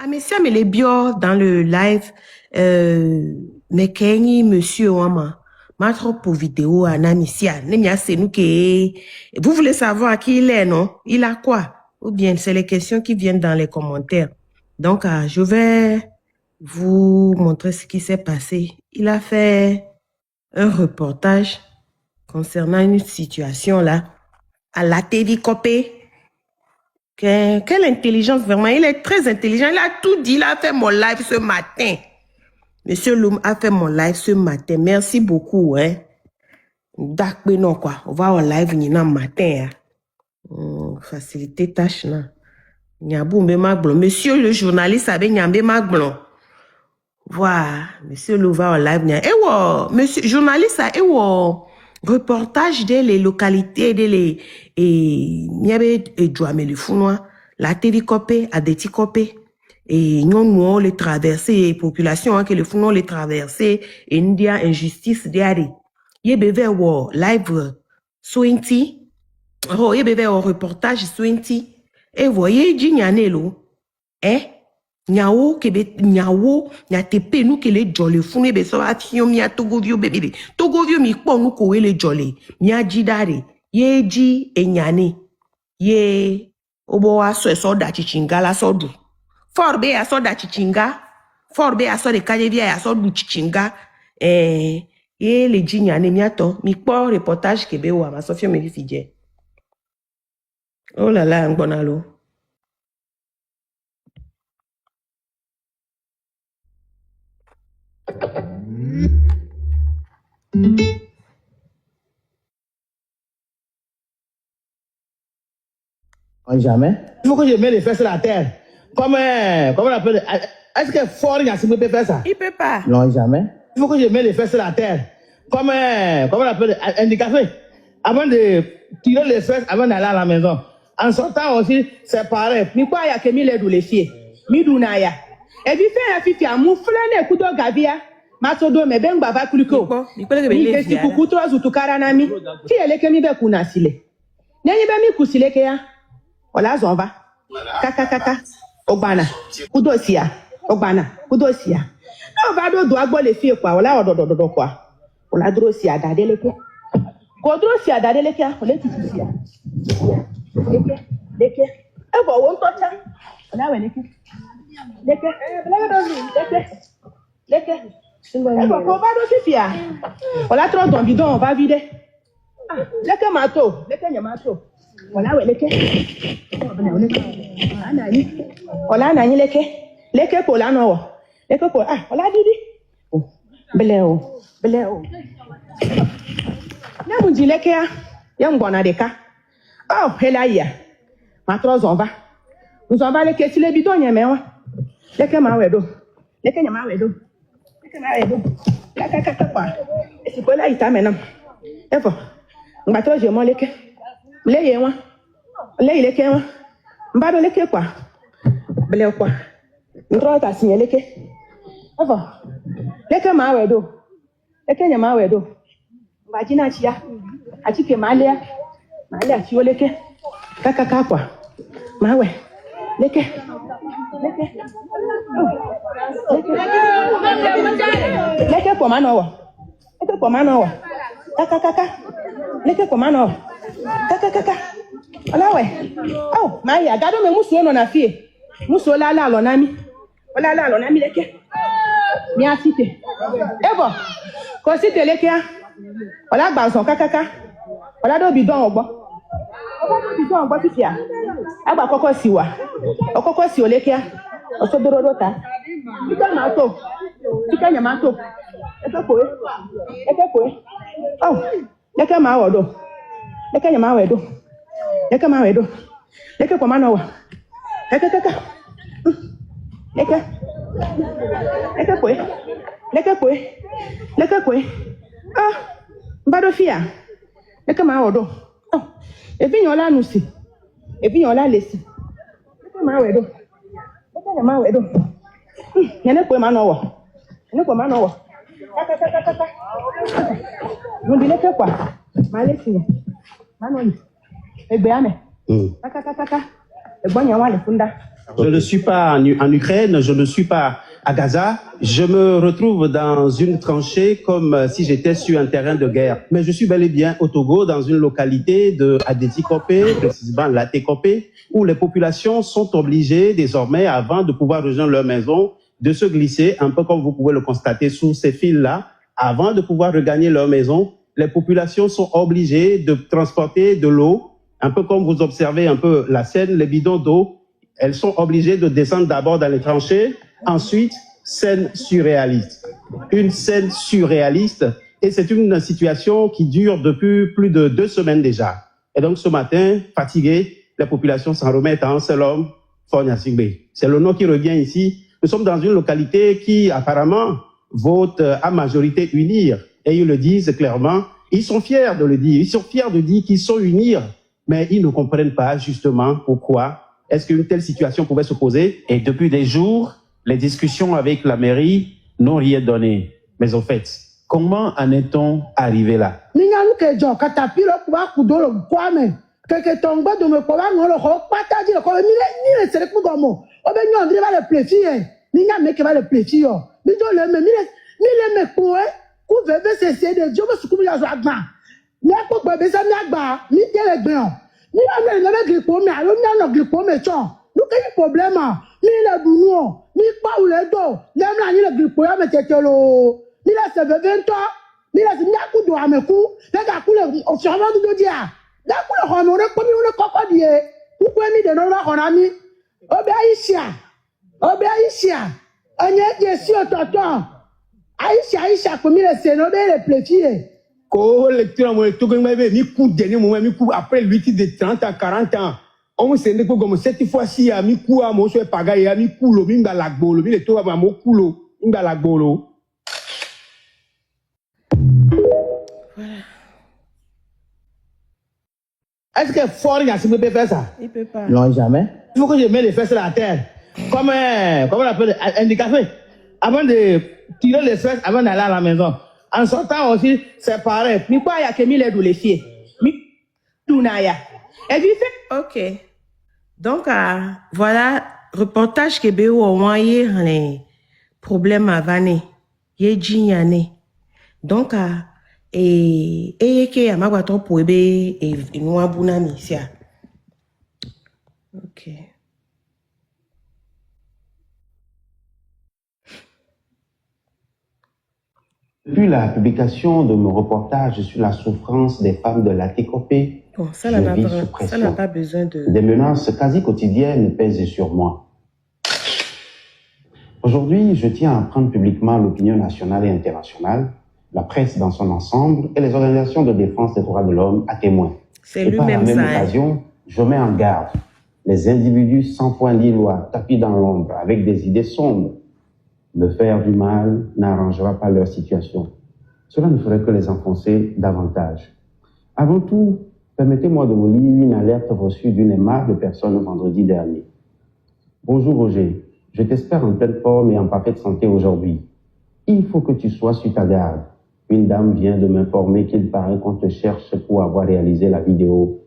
Ah, monsieur, mais les bio dans le live, mais Kenny, monsieur, Wama, ma trop pour vidéo à Namisia, Nemia, c'est nous qui. Vous voulez savoir qui il est, non? Il a quoi? Ou bien c'est les questions qui viennent dans les commentaires. Donc, je vais vous montrer ce qui s'est passé. Il a fait un reportage concernant une situation là, à la TV Copé. Quelle intelligence, vraiment. Il est très intelligent. Il a tout dit. Il a fait mon live ce matin. Monsieur Loum a fait mon live ce matin. Merci beaucoup. Hein. D'accord, non, quoi. On va en live le matin. Faciliter tâche. Monsieur le journaliste avait Nyambe Maglon. Voilà. Monsieur Loum va en live. Monsieur journaliste, reportage des localités, des la TV Copé, à des Copé, et nous les traversées, population, que le founon les traversées, India, injustice, diari. Yébévé wo live, sointi, yébévé wo reportage, sointi, et voyez, djignanelo, Nyao kebe nyao nyatepe nou ke le jolé fune be so afion mi a togovio bébé togovio mi kpo nou ko we le jolé mi a jidare ye ji enyane ye obo aso eso da chichinga la so du forbe aso da chichinga forbe aso de kajevia aso du chichinga ye le ji nyane mi ato mi kpo reportage kebe wa ma sofio me fije oh là là ngbonalo. Jamais. Il faut que je mette les fesses sur la terre. Comment on appelle? Est-ce que Fort Yassine peut faire ça? Il peut pas. Non, jamais. Il faut que je mette les fesses sur la terre. Comment on appelle? Handicapé. Avant de tirer les fesses, avant d'aller à la maison. En sortant aussi, c'est pareil. Mi kwa ya kemi le dule fie. Mi duna ya. E bi fe ya fifi amu flene kudo gabia. Masodo me ben baba kuliko. Mi kesi kukuto azutukara nami. Ti ele kemi be kuna sile. Nyenyi be mi kusile ke ya. Ola zonva. Kaka. Ogbana. Kudosia. Ogbana. Kudosia. No va do agbo le fie kwa. Ola odododo kwa. Ola drosia dadeleke. Ko drosia dadeleke. Ole titisia. Leke. Ebo won tocha. Ola we leke. Leke. Ebo ko va do fifia. Ola tro don bidon on va vider. Leke mato. Leke nyamato. Ola we leke. Ola nani leke. Leke po la no. Leke po ola didi. Bele o. Na mu di leke ya ngona deka. Oh, hela ya. Matro zonva. Zonva leke ti le bidon yen mewa. Leke ma wedo. Leke nyama wedo. Kaka kwa. Esi ko la ita menam. Efo. Ngbato je mo leke. Leye won. Leye leke won. Mbado leke kwa. Bele kwa. Ntro ta sinye leke. Efo. Leke ma wedo. Leke nyama wedo. Mbajina chia. Achike malea. Malea chi leke. Kaka kwa. Mawe. Leke po mano. Kaka. Leke po mano. Kaka. Ola we. Oh, Maria, gado me musu no na fie. Musu la lo nami. Ola la lo nami leke. Mi asite. Ebo. Ko site leke a. Ola gba son kaka. Ola do bidon ogbo. Bidon ogbo fifia. Agba koko siwa. Okoko si olekia. Osodoro ta. Ika mato. Ika nyamato. Eke poe. Oh, leke ma wodo. Leke nyama wedo. Leke ko mano wa. Kaka. Leke poe. Ah, mbado fia. Leke ma wodo. Oh, ebi nyola nusi. Ebi nyola lesi. Leke ma wedo. Yene ko ma no wo. Kaka. Mundi leke kwa. Malesi. Mano ni. Egbe ame. Kaka. Egbo nyan wa le funda. Je ne suis pas en Ukraine, je ne suis pas à Gaza. Je me retrouve dans une tranchée comme si j'étais sur un terrain de guerre. Mais je suis bel et bien au Togo, dans une localité de Adéti-Kopé, précisément Laté-Kopé, où les populations sont obligées désormais, avant de pouvoir rejoindre leur maison, de se glisser, un peu comme vous pouvez le constater sous ces fils-là. Avant de pouvoir regagner leur maison, les populations sont obligées de transporter de l'eau, un peu comme vous observez un peu la scène, les bidons d'eau. Elles sont obligées de descendre d'abord dans les tranchées, ensuite, scène surréaliste. Une scène surréaliste, et c'est une situation qui dure depuis plus de 2 semaines déjà. Et donc ce matin, fatiguées, les populations s'en remettent à un seul homme, Fogna Singbe. C'est le nom qui revient ici. Nous sommes dans une localité qui apparemment vote à majorité unir, et ils le disent clairement. Ils sont fiers de le dire, ils sont fiers de dire qu'ils sont unir, mais ils ne comprennent pas justement pourquoi est-ce qu'une telle situation pouvait se poser. Et depuis des jours, les discussions avec la mairie n'ont rien donné. Mais au fait, comment en est-on arrivé là? Après 8 de 30 à 40 ans, on s'est dit que cette fois-ci, à mi coup, à mon souhait pagaille, à mi coulo, mi mbalagbolo, mi le toa à mon coulo, mi mbalagbolo. Est-ce que Fort Yacine peut faire ça? Il peut pas. Non, jamais. Il faut que je mette les fesses sur la terre. Comme on appelle un handicapé. Avant de tirer les fesses, avant d'aller à la maison. En sortant aussi, c'est pareil. Mi kwa ya ke mi le do le fie. Mi tunaya. Et puis fait Ok. Donc, voilà, reportage que BO a envoyé les problèmes à Vané. Yé Djinyane. Donc, et que a magwato pour ebe et nous abunami ici. Ok. Depuis la publication de mon reportage sur la souffrance des femmes de Laté-Kopé, Bon, ça je vis sous n'a pression. pas besoin de... Des menaces quasi quotidiennes pèsent sur moi. Aujourd'hui, je tiens à prendre publiquement l'opinion nationale et internationale, la presse dans son ensemble et les organisations de défense des droits de l'homme à témoin. C'est Et par la lui-même même ça. Hein. occasion, je mets en garde les individus sans point lillois, tapis dans l'ombre, avec des idées sombres. Me faire du mal n'arrangera pas leur situation. Cela ne ferait que les enfoncer davantage. Avant tout, permettez-moi de vous lire une alerte reçue d'une aimable personne vendredi dernier. Bonjour Roger, je t'espère en pleine forme et en parfaite santé aujourd'hui. Il faut que tu sois sur ta garde. Une dame vient de m'informer qu'il paraît qu'on te cherche pour avoir réalisé la vidéo.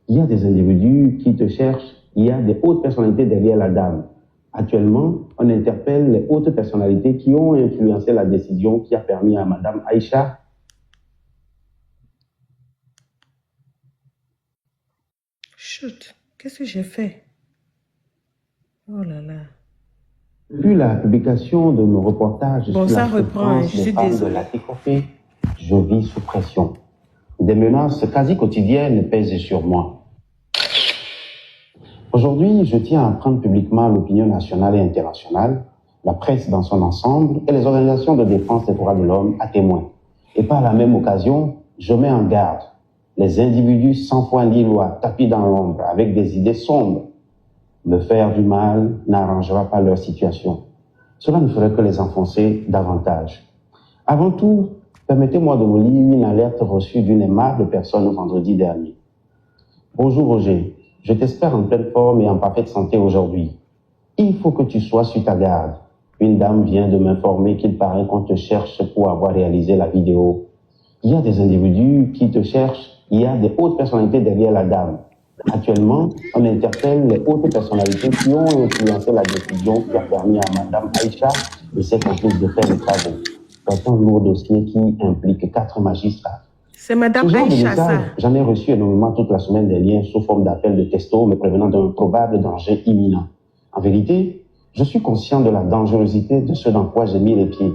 Il y a des individus qui te cherchent, il y a des hautes personnalités derrière la dame. Actuellement, on interpelle les hautes personnalités qui ont influencé la décision qui a permis à Madame Aïcha Chut, qu'est-ce que j'ai fait? Oh là là. Depuis la publication de mon reportage Bon, sur ça la reprend, souffrance je des suis femmes de désolée. Laté-Kopé, je vis sous pression. Des menaces quasi quotidiennes pèsent sur moi. Aujourd'hui, je tiens à prendre publiquement l'opinion nationale et internationale, la presse dans son ensemble et les organisations de défense des droits de l'homme à témoin. Et par la même occasion, je mets en garde les individus sans foi ni loi, tapis dans l'ombre, avec des idées sombres. Me faire du mal n'arrangera pas leur situation. Cela ne ferait que les enfoncer davantage. Avant tout, permettez-moi de vous lire une alerte reçue d'une aimable personne vendredi dernier. Bonjour Roger, je t'espère en pleine forme et en parfaite santé aujourd'hui. Il faut que tu sois sur ta garde. Une dame vient de m'informer qu'il paraît qu'on te cherche pour avoir réalisé la vidéo. Il y a des individus qui te cherchent, il y a des hautes personnalités derrière la dame. Actuellement, on interpelle les hautes personnalités qui ont influencé la décision qui a permis à Mme Aïcha et ses complices de faire les travaux. C'est un lourd dossier qui implique 4 magistrats. C'est Madame Ce genre de Aïcha, message, ça. j'en ai reçu énormément toute la semaine dernière sous forme d'appels de textos me prévenant d'un probable danger imminent. En vérité, je suis conscient de la dangerosité de ce dans quoi j'ai mis les pieds.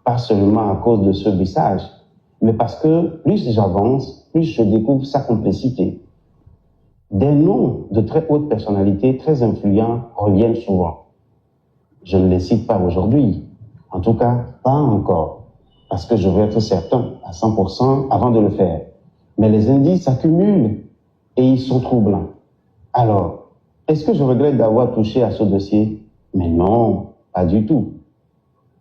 Pas seulement à cause de ce message, mais parce que plus j'avance, plus je découvre sa complexité. Des noms de très hautes personnalités, très influents, reviennent souvent. Je ne les cite pas aujourd'hui. En tout cas, pas encore. Parce que je veux être certain à 100% avant de le faire. Mais les indices s'accumulent et ils sont troublants. Alors, est-ce que je regrette d'avoir touché à ce dossier? Mais non, pas du tout.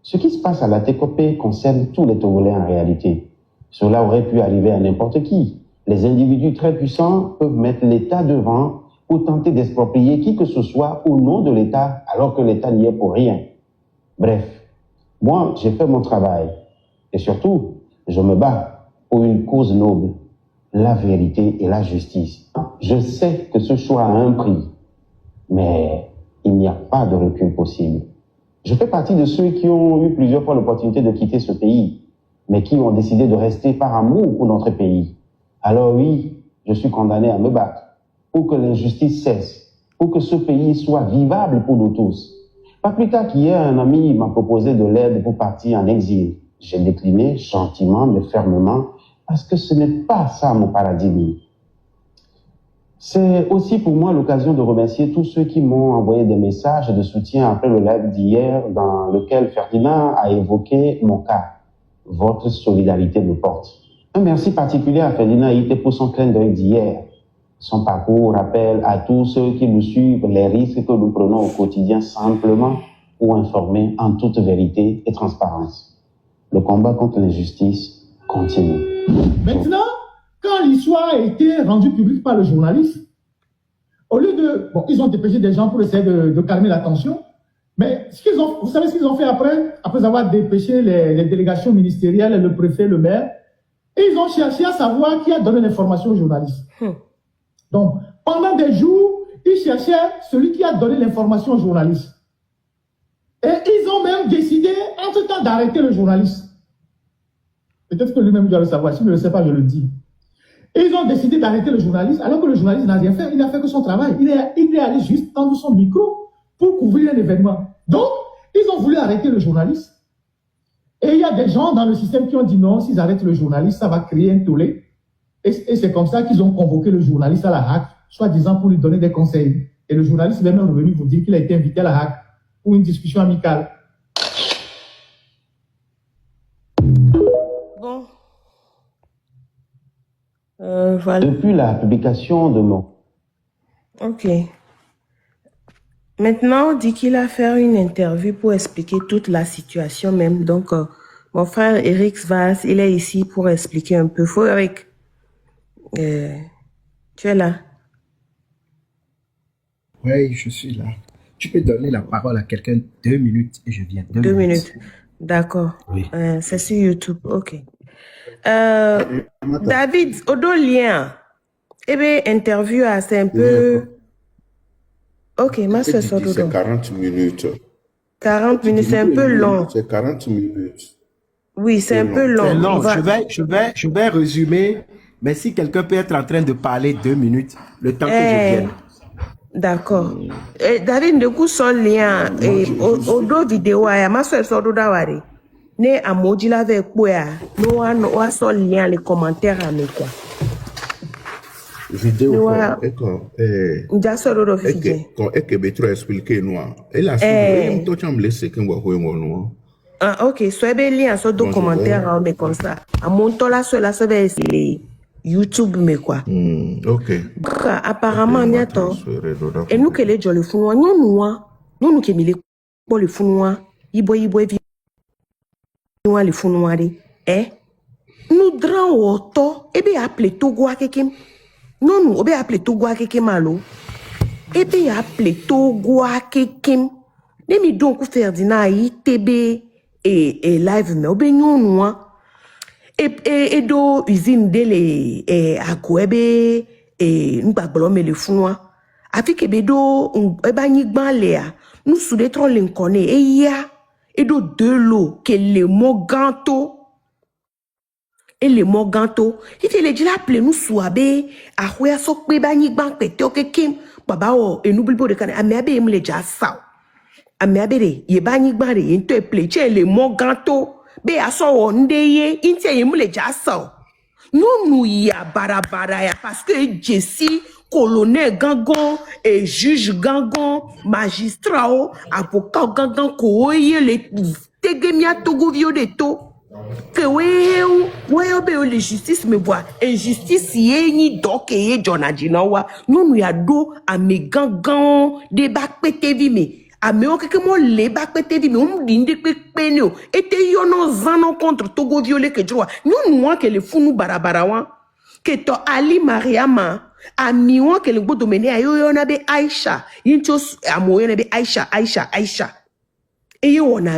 Ce qui se passe à la TECOPE concerne tous les Togolais en réalité. Cela aurait pu arriver à n'importe qui. Les individus très puissants peuvent mettre l'État devant pour tenter d'exproprier qui que ce soit au nom de l'État alors que l'État n'y est pour rien. Bref, moi, j'ai fait mon travail. Et surtout, je me bats pour une cause noble, la vérité et la justice. Je sais que ce choix a un prix, mais il n'y a pas de recul possible. Je fais partie de ceux qui ont eu plusieurs fois l'opportunité de quitter ce pays, mais qui ont décidé de rester par amour pour notre pays. Alors oui, je suis condamné à me battre pour que l'injustice cesse, pour que ce pays soit vivable pour nous tous. Pas plus tard qu'hier, un ami m'a proposé de l'aide pour partir en exil. J'ai décliné gentiment mais fermement parce que ce n'est pas ça mon paradigme. C'est aussi pour moi l'occasion de remercier tous ceux qui m'ont envoyé des messages de soutien après le live d'hier dans lequel Ferdinand a évoqué mon cas. Votre solidarité me porte. Un merci particulier à Ferdinand Ité pour son clin d'œil d'hier. Son parcours rappelle à tous ceux qui nous suivent les risques que nous prenons au quotidien simplement pour informer en toute vérité et transparence. Le combat contre l'injustice continue. Maintenant, quand l'histoire a été rendue publique par le journaliste, au lieu de... Bon, ils ont dépêché des gens pour essayer de calmer la tension, mais vous savez ce qu'ils ont fait après avoir dépêché les délégations ministérielles, le préfet, le maire, et ils ont cherché à savoir qui a donné l'information aux journalistes. Donc, pendant des jours, ils cherchaient celui qui a donné l'information aux journalistes. Et ils ont même décidé, entre-temps, d'arrêter le journaliste. Peut-être que lui-même doit le savoir. S'il ne le sait pas, je le dis. Et ils ont décidé d'arrêter le journaliste, alors que le journaliste n'a rien fait. Il n'a fait que son travail. Il est allé juste tendre son micro pour couvrir un événement. Donc, ils ont voulu arrêter le journaliste. Et il y a des gens dans le système qui ont dit non, s'ils arrêtent le journaliste, ça va créer un tollé. Et c'est comme ça qu'ils ont convoqué le journaliste à la HAC, soi-disant pour lui donner des conseils. Et le journaliste est même revenu vous dire qu'il a été invité à la HAC pour une discussion amicale. Bon. Voilà. Depuis la publication de mon... Ok. Maintenant, on dit qu'il a fait une interview pour expliquer toute la situation même. Donc, mon frère Eric Svas, il est ici pour expliquer un peu. Faut Eric, tu es là? Oui, je suis là. Tu peux donner la parole à quelqu'un 2 minutes et je viens. 2 minutes. D'accord. Oui. C'est sur YouTube. Ok. David, au lien. Eh bien, interview, c'est un peu... Ok, ma soeur sort C'est 40 minutes. 40 minutes, c'est un peu long. C'est 40 minutes. Oui, c'est un peu long. C'est long. On va- Je vais résumer. Mais si quelqu'un peut être en train de parler 2 minutes, le temps que je vienne. D'accord. David, de coup, son lien, au vidéo, ma soeur sort d'Awari. Ne a maudit la avec quoi? Nous avons son lien, les commentaires à nous, quoi. Vidéo, Ouais. Déjà, sort de vidéo. et que Betro expliqué nous. Et la suite, toi, tu as me laissé qu'on va voir nous. Ah, ok. Soit bien lien, soit de commentaires, mais comme ça. À mon temps, là, cela se fait les YouTube, mais quoi. Ok. Apparemment, il y a tant. Et nous, que les gens le font, nous, qui les pour le font, ils boivent, nous, les font, nous, drang auto, et bien, appelé Togo à quelqu'un. Non, nous, on va appeler Togo à quelqu'un malo. Et puis, appeler Togo à quelqu'un. Les mi donc, Ferdinand, ITB, et live, mais, on nous, et do usine de les, à quoi, et nous baglome le funwa afi kebedo eba nyigban lea nous soude tro lenkone e ya et de l'eau que le moganto et le moganto il fait le dila ple nous souabe a hoya sok be ba nyigban pete o kekim baba o e nous bilbo de kan amiabe em le ja saw amiabe ye ba nyigban re into e ple che le moganto be aso wo ndeye inte em le ja saw nous ya barabara ya parce que Jessie colonel gangon et juge gangon magistrat avocat gangon ko ye le tegemia togo vio de to que we be le justice me voit injustice ye ni donc ye jonadina wa nous ya do ame gangon de bak pété vi me ame o que mo le bak pété vi me on dinde pe ne o ete yo no zano contre togo violé que droit nous que le funu barabara wa que to Ali Mariama amiwa que le bodo mene ayo na be Aisha yinchos amoyo na be Aisha eye wona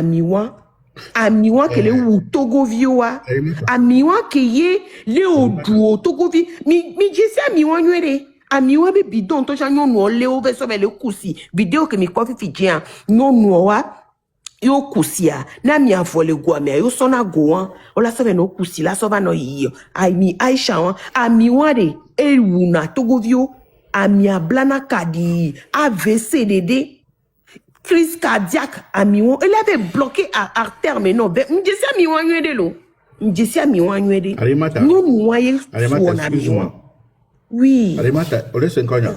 amiwa que le wu togo vioa amiwa que ye le oduo togo vi mi jesi amiwa nwere amiwa be bidon to janyo no le o be so be le kusi video que mi kofi fidjian no no wa yo kusia na mi avole gwa me yo sona goan ola so be no kusi la so ba no yi ami Aisha wa amiwa de Ewuna Togovio, Amia Blana Kadi, AVCDD, crise cardiaque, Amiwon. Elle avait bloqué à artère, mais non. M'djessi Amiwon yuede lo. M'djessi Amiwon yuede. Arimata. Nous noyons Arimata, excuse-moi. Oui. Arimata, on laisse un cognac.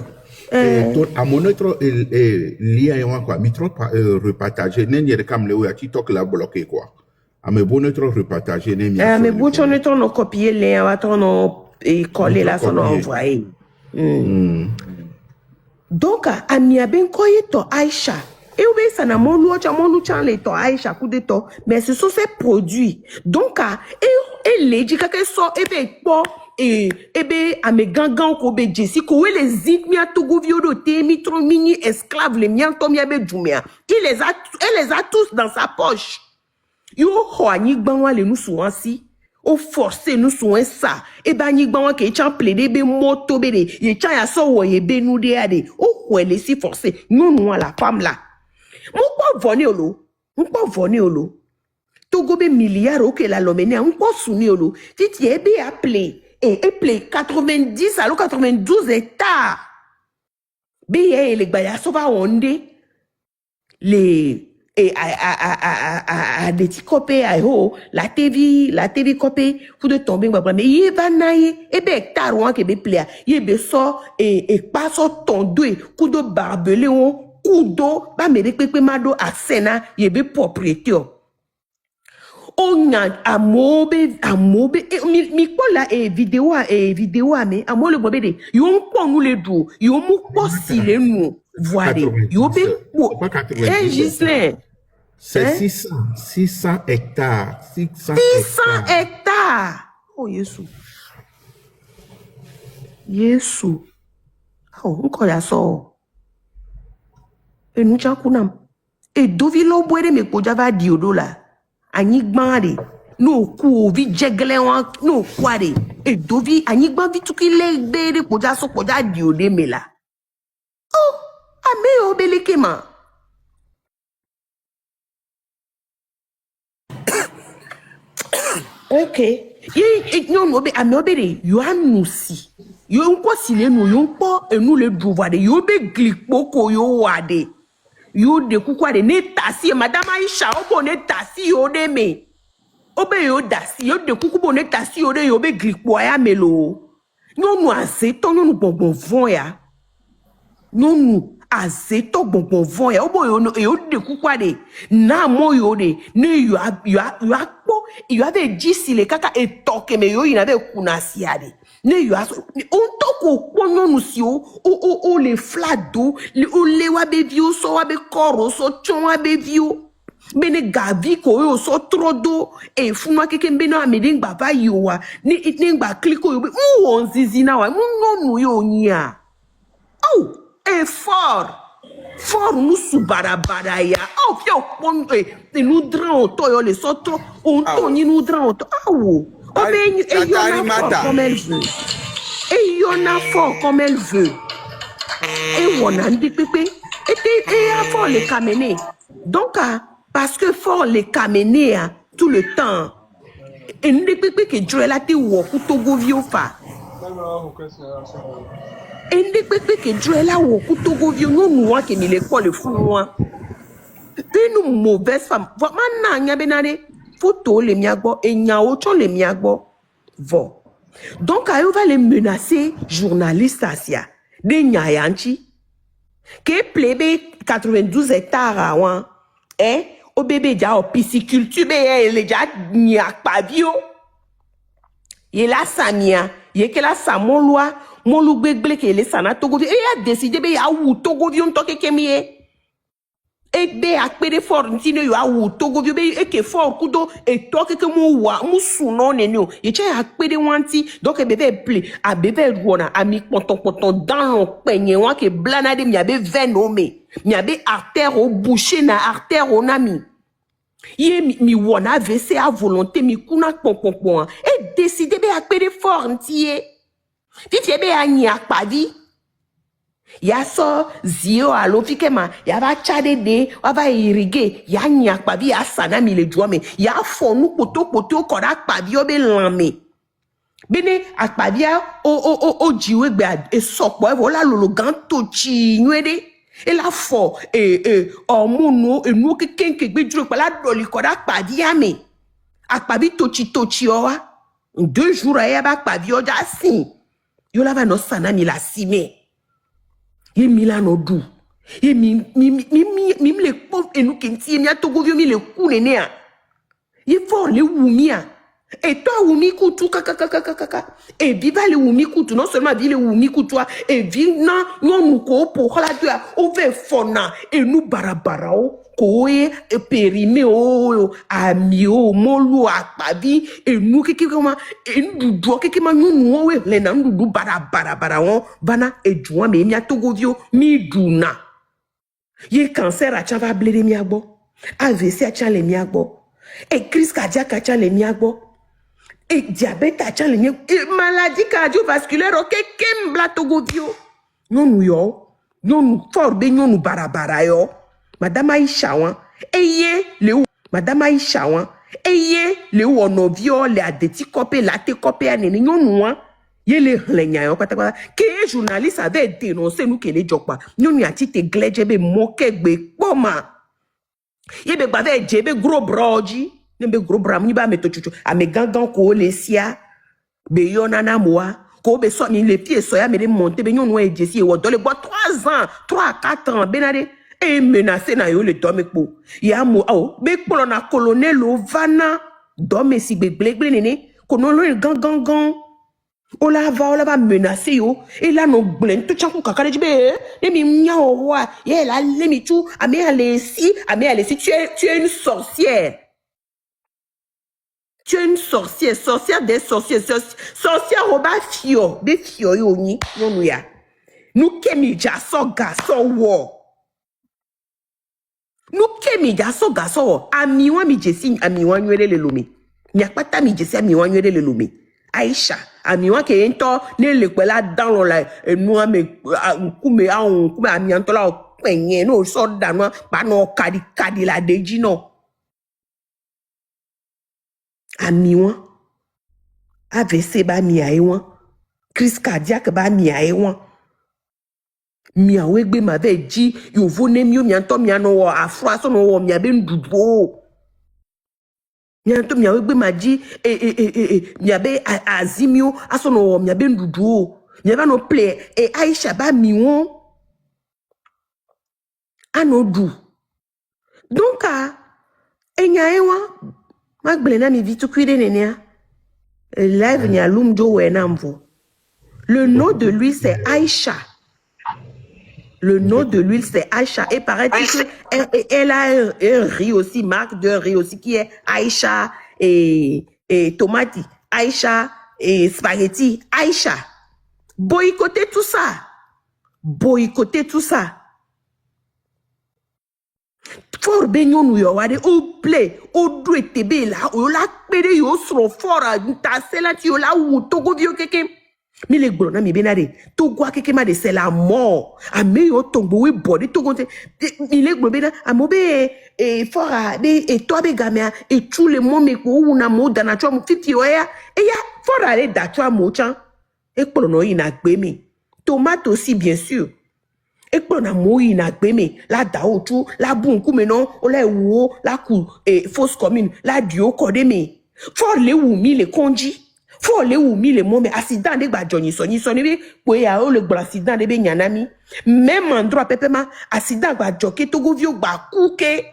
À mon autre lien, quoi, mi trop repartager, n'est-ce pas comme le TikTok l'a bloqué, quoi. À mes bons autres repartager, n'est-ce pas. Mais bon, on est en copier les, on et coller là, son envoyé. Donc, Amia ben koye to Aisha. Et oui, ça n'a mon chan les to Aisha coup de to, mais ce sont ces produits. Donc, et les dit que so ebe po ebe ame gangan ko be Jessie ko we les zikmia togo viodo te mitro mini esclave les mian to mia be djumia. Elle les a tous dans sa poche. Yo ho ani gbanwa le nous souansi. O forcé nous soin ça et ba ni gban ke chan plaidé be moto be de ye chan ya so wo ye be nou de ade o ko ele si forcé nous la femme là mon pas voni olo togo be milliard o ke la lomene on pas souni olo titi e be appelé et appelé 90 alors 92 hectares be ye le gba ya so ba onde les et à des petits copés la TV copé pour de tomber mais il va naïe et ben hectare que be plaît il be so et pas so tondou coup de barbelé on coup d'eau ba me pepe mado à sena il be propriété on a amobe mi kola vidéo mais amo le bobé de yon ko nous les dou yon mo ko si le nous voir yo be Gislain. C'est 600 hectares. 600 hectares. Oh, Yesu. Oh, on connaît ça. Et nous tchakounam. Et dovilo boire me kojava diodo la. Anigmare. No ku vi jegle wan no kware. Et dovi anigba vituki legbe de koja so koja diode me la. Oh, ame obelekema. Ok. Non, mais amobere, yo anusi. Yo nko sile no yo nko enu le duvade. Yo be glikpoko yo wade. Yo de kukwade ne tasi madame Aisha obo ne tasi yo de me. Obe yo dasi yo de kukubo ne tasi yo de yo be glikpo ya melo. Non no azeto non bonbon von ya. Non azeto bonbon von ya obo yo de kukwade na mo yo de ne yo akpo yo avait dit si les kaka et toke me yo ina be kunasiade ne yo on toko pono nu si o le flado le wa be vio so wa be koro so chon wa be vio bene gavi ko yo so trodo e funwa keke mbeno ameding baba yo wa ni ngba kliko yo mu won zizi na wa mu no yo nya oh fort nous sous barabara ya oh pio pon nous dran to yo le soto on to ni nous dran to ah wo obe e yo na comme elle veut Et y'en a fort comme elle veut. Et on a dit pépé. Et a fort les camener. Donc, parce que fort les camener tout le temps. Et nous pépé que Dieu l'a dit ou Togo vio fa. Et nous pépé que Dieu l'a ou Togo vio nous qui mi l'école le fou moi. Une mauvaise femme. Maintenant, n'y a benade. Photo les miagbo et n'y a autre les miagbo. Vo. Donc, elle va les menacer, journalistes, Asia. Des nyayanchi. Que plébé 92 hectares, hein? Au bébé, déjà, au pisciculture, il est déjà nyak pavio. Il est là, Samia. Il est là, Samolwa. Mon loup béglé, il est sana Togo. Et il a décidé, il y a où Togo vion toke kemie. Et bé a péré fort, ntine yo a ou Togo vieux bé et que fort kudo et toi que mon wa mon sounon nenio et tu a péré wanti donc bébé plé a bébé rona a mi ponton dans le peigné wa que blanade mi a bé venomé mi a bé artère au boucher na artère au nami yé mi wona vc à volonté mi kuna pon et décider bé a péré fort ntié vite bé a ni a pavi ya so zio alo fikema ya va chade de va irriguer ya nya pavi ya sana mi le juame ya fonu poto kora pavi obe lame bene akpavia o jiwe gbe e sopo e vola lolo ganto chi nwede e la fo omunu enu kekenke gbe juro pala doli kora pavia me akpavi tochi owa 2 jours ya ba pavi o ja sin yo la va no sana mi la sime. Ye milano du. Ye mi le pauvre et nous qui mi a Togo mi le coup nénéa. Ye fort le wumia. Et toi wumi kutu kaka. Et viva le wumi kutu non seulement vi le wumi kutu et vi na non ko pour la toi o ve fona et nous barabarao koe e périmé o amio molu akpavi et nous kiki comment et nous do kiki ma nous we le na nous barabarao bana et joa me mi a Togo vio mi duna ye cancer a chava blé mi agbo AVC a cha le mi agbo et crise cardiaque a cha le mi agbo et diabète a cha le mi et maladie cardiovasculaire o ke mbla Togo vio non yo non fort be non barabara yo Madame Aïcha, Madame Aïcha, le wonovio, le adeti copé, la te copé, nene, non, ye le lenya, que journaliste avait dénoncé nous que les jokpa, nous y a ti te gledjebe moke be poma. Ye be bave jebe gros broji, ne be gros bram, ni ba me tochuchu, a me gangan ko lesia, be yonana moa. Ko be so ni les pieds soya me de monter, be non e jesi e wodole, bo 3 ans, 3 à 4 ans, benade. Et menacé na yo le domekpo ya mo be polo na colonel ovana dome si be blegle nene kono lo gang o la va menacer yo et là no glen to chanku kakale jibe e mi nya o wa ye la le mi tu ame ale si tu es une sorcière. Tu es une sorcière des sorcières sorcière oba fio be fio yo ni no ya nous kemi ja so ga so wo. Nous kemi gaso amiwa mi jesi amiwa nywele le lumi nyakpata mi jesi amiwa nywele le lumi Aïcha amiwa ke ento ne le kwela dans lo la enu ame kume amianto la penye no so danwa pa no kadi la deji no amiwa AVC ba mi aiwa crise cardiaque ba mi aiwa mi awegbe ma ve ji yo vone mi o mi anto mi ano wo afro so no wo mi abe ndudo mi anto mi awegbe ma ji mi abe azimio aso no wo mi abe ndudo mi aba no play Aïcha ba mi won anodu donc enya ewa magble na mi vitu kwide nenia live ni alum jo we na mvo le nom de lui c'est Aïcha. Le nom de l'huile, c'est Aïcha. Et paraît-il qu'elle a un riz aussi, marque de riz aussi, qui est Aïcha et tomate. Aïcha et spaghetti. Aïcha. Boycotter tout ça. Fort benyo nou yo wade, ou play, ou dwe tebe la, ou la pede yo sro fort, ta se la ti yo la ou togo vio keke. Mi le gblɔ na mi bena de Togo akeke ma de c'est la mort. Ame yo tombo we bɔ de Togo te mi le gblɔ bena amo be fora be eto be gamea etu le mo me ko wu na mo dana tso mo 50 oya eya fora le da tso mo chan e kplɔ no yi na gbe mi. Tomate aussi bien sûr. E kplɔ na mo yi na gbe mi la da o tu la bu nku me no o la wo la ku fausse commune la dio ko de mi. For le wu mi le konji. Faut le ou mi le mo me accident de gba joni so ni be po ya o le gba accident de be nyanami même endroit pepe ma accident gba joke Togo vio gba kuke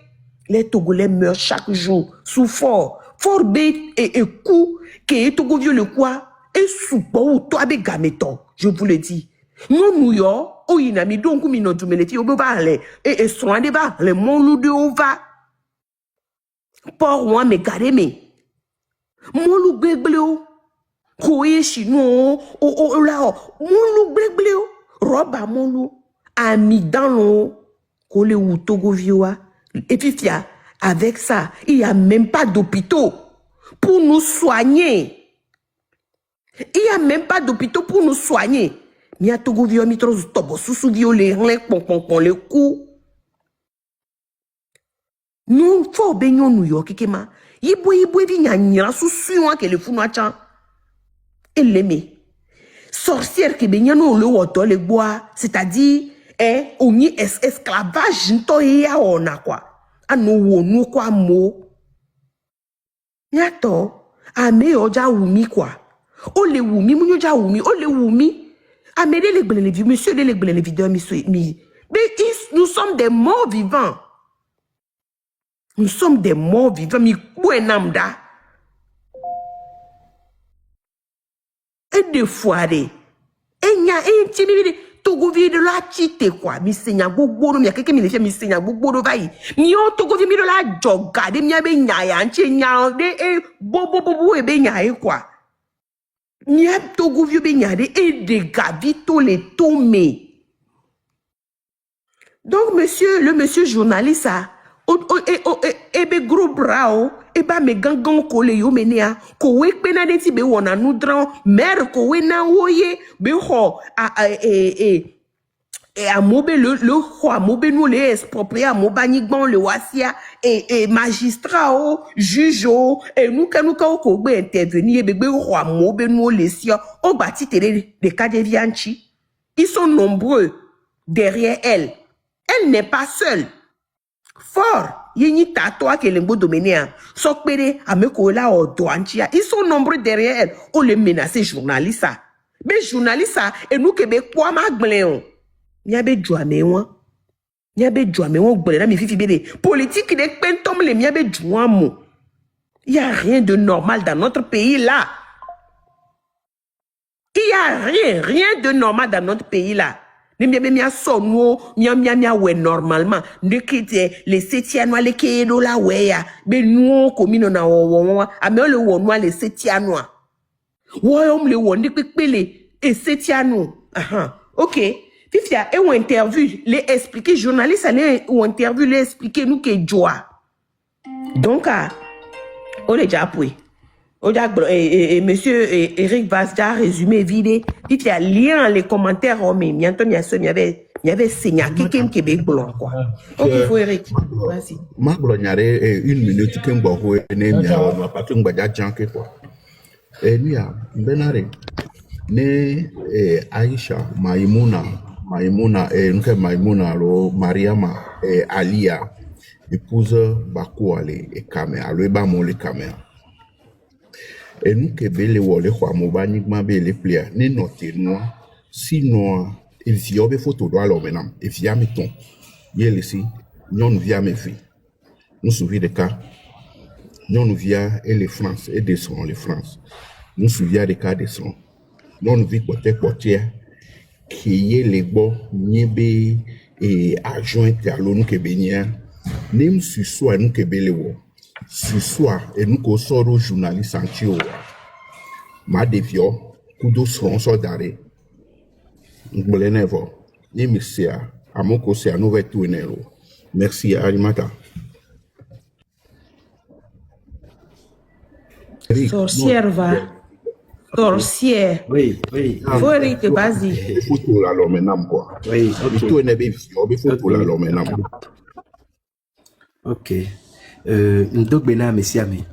les Togolais meurent chaque jour sous fort be et coup que Togo vio le quoi et sous ou toi be gameto je vous le dis nous yo o ina mi donc mi no dumeleti o be ba le et soin de ba le mon de ova pour moi me gare me molu gbegble o koye chino o la molu gbegble o roba molu ami dans l'eau ko le ou Togo vioa et puis fia avec ça il y a même pas d'hôpitaux pour nous soigner il y a même pas d'hôpitaux pour nous soigner mi a Togo vio mi trop tobo susu vio le pon le cou nous faut benyo New York kema yibo vi nyanyira susu wa ke le funu acha eleme sorcière que benyano le woto le bois c'est-à-dire oni esclavage nto ya ona kwa anu wonu kwa mo yato ame oja wumi kwa o le wumi munyo ja wumi o le wumi ame de le gbele le vie monsieur de le gbele le vidéo mi mais nous sommes des morts vivants. Nous sommes des morts vivants. Mi kwenamda. Et des fois, et nya intimide Togo vie de la chite quoi. Mi senya gbogbo mi akeke mi le fait mi senya gbogbo vai. Mi o Togo vie mi de la joga de mi abe nya ya nche nya de bobo e be nya e quoi. Mi a Togo vie be nya de e de gavito le tome. Donc le monsieur journaliste a ebe gros bras e ba me gangan ko le yo menea ko we pe na de ti be wona nu dran mer ko we na woye be ho amobe le ho amobe nous les exproprier amoba ni gbon le wasia magistrat o juge o nous ka ko gbe intervenir be gbe ho amobe nous les sia o ba ti tele de cas de vianchi ils sont nombreux derrière elle n'est pas seule. Fort, yeni tatoa ke lembo doménéa. Sokpere, ameko la odo anchia. Ils sont nombreux derrière elle. On les menace journalistes. Mais journalistes, et nous Québécois, ma gléon. Niabe jouame wan. Niabe jouame wan gbele na mi fifi bede. Politique de pentom le miabe jouamo. Il y a rien de normal dans notre pays là. Il y a rien de normal dans notre pays là. Mia sonno mia we normalement ne kite les setianois les kedo la weya be nuo komino na wo ame le wonwa les setianois wo le won de pepele et setiano OK fifia e won interview les expliquer journaliste aller ou interview les expliquer nous que joie donc on les déjà appris monsieur Eric Vazda résumé vide dit il y a lien les commentaires mais bientôt il y avait signé quelqu'un qui est blanc quoi. OK faut Eric vas-y ma glonyare 1 minute kembo ho ne mia o pa tun gbaja janke quoi mia benare ne Aisha Maimuna nke Maimuna ro Mariama Alia épouse Bakuale et Kame alo ba mo le Kame. Et nous que belle wole kwa mobani ma belle plia ni noter no sinon il vient be photo do alors maintenant il vient meton yele si non vient me fi nous souviens de cas non vient et les France et descend les France nous souviens des cas descend non vit côté qui est les bo niebe et adjoint à l'onu que benia nim su so nous que belle wo ce soir et nous qu'on sort aux journalistes antio ma devio kudo sponsor d'arrêt ngbolenevo ni misia amoko se anove tuenero merci Arimata sorcière va sorcière. Oui, oui. Faut Eric, vas-y. Il faut tout là, l'homme maintenant, quoi. Oui, Il faut une vision, il faut tout là, l'homme maintenant. ok. Ndogbena Messiame.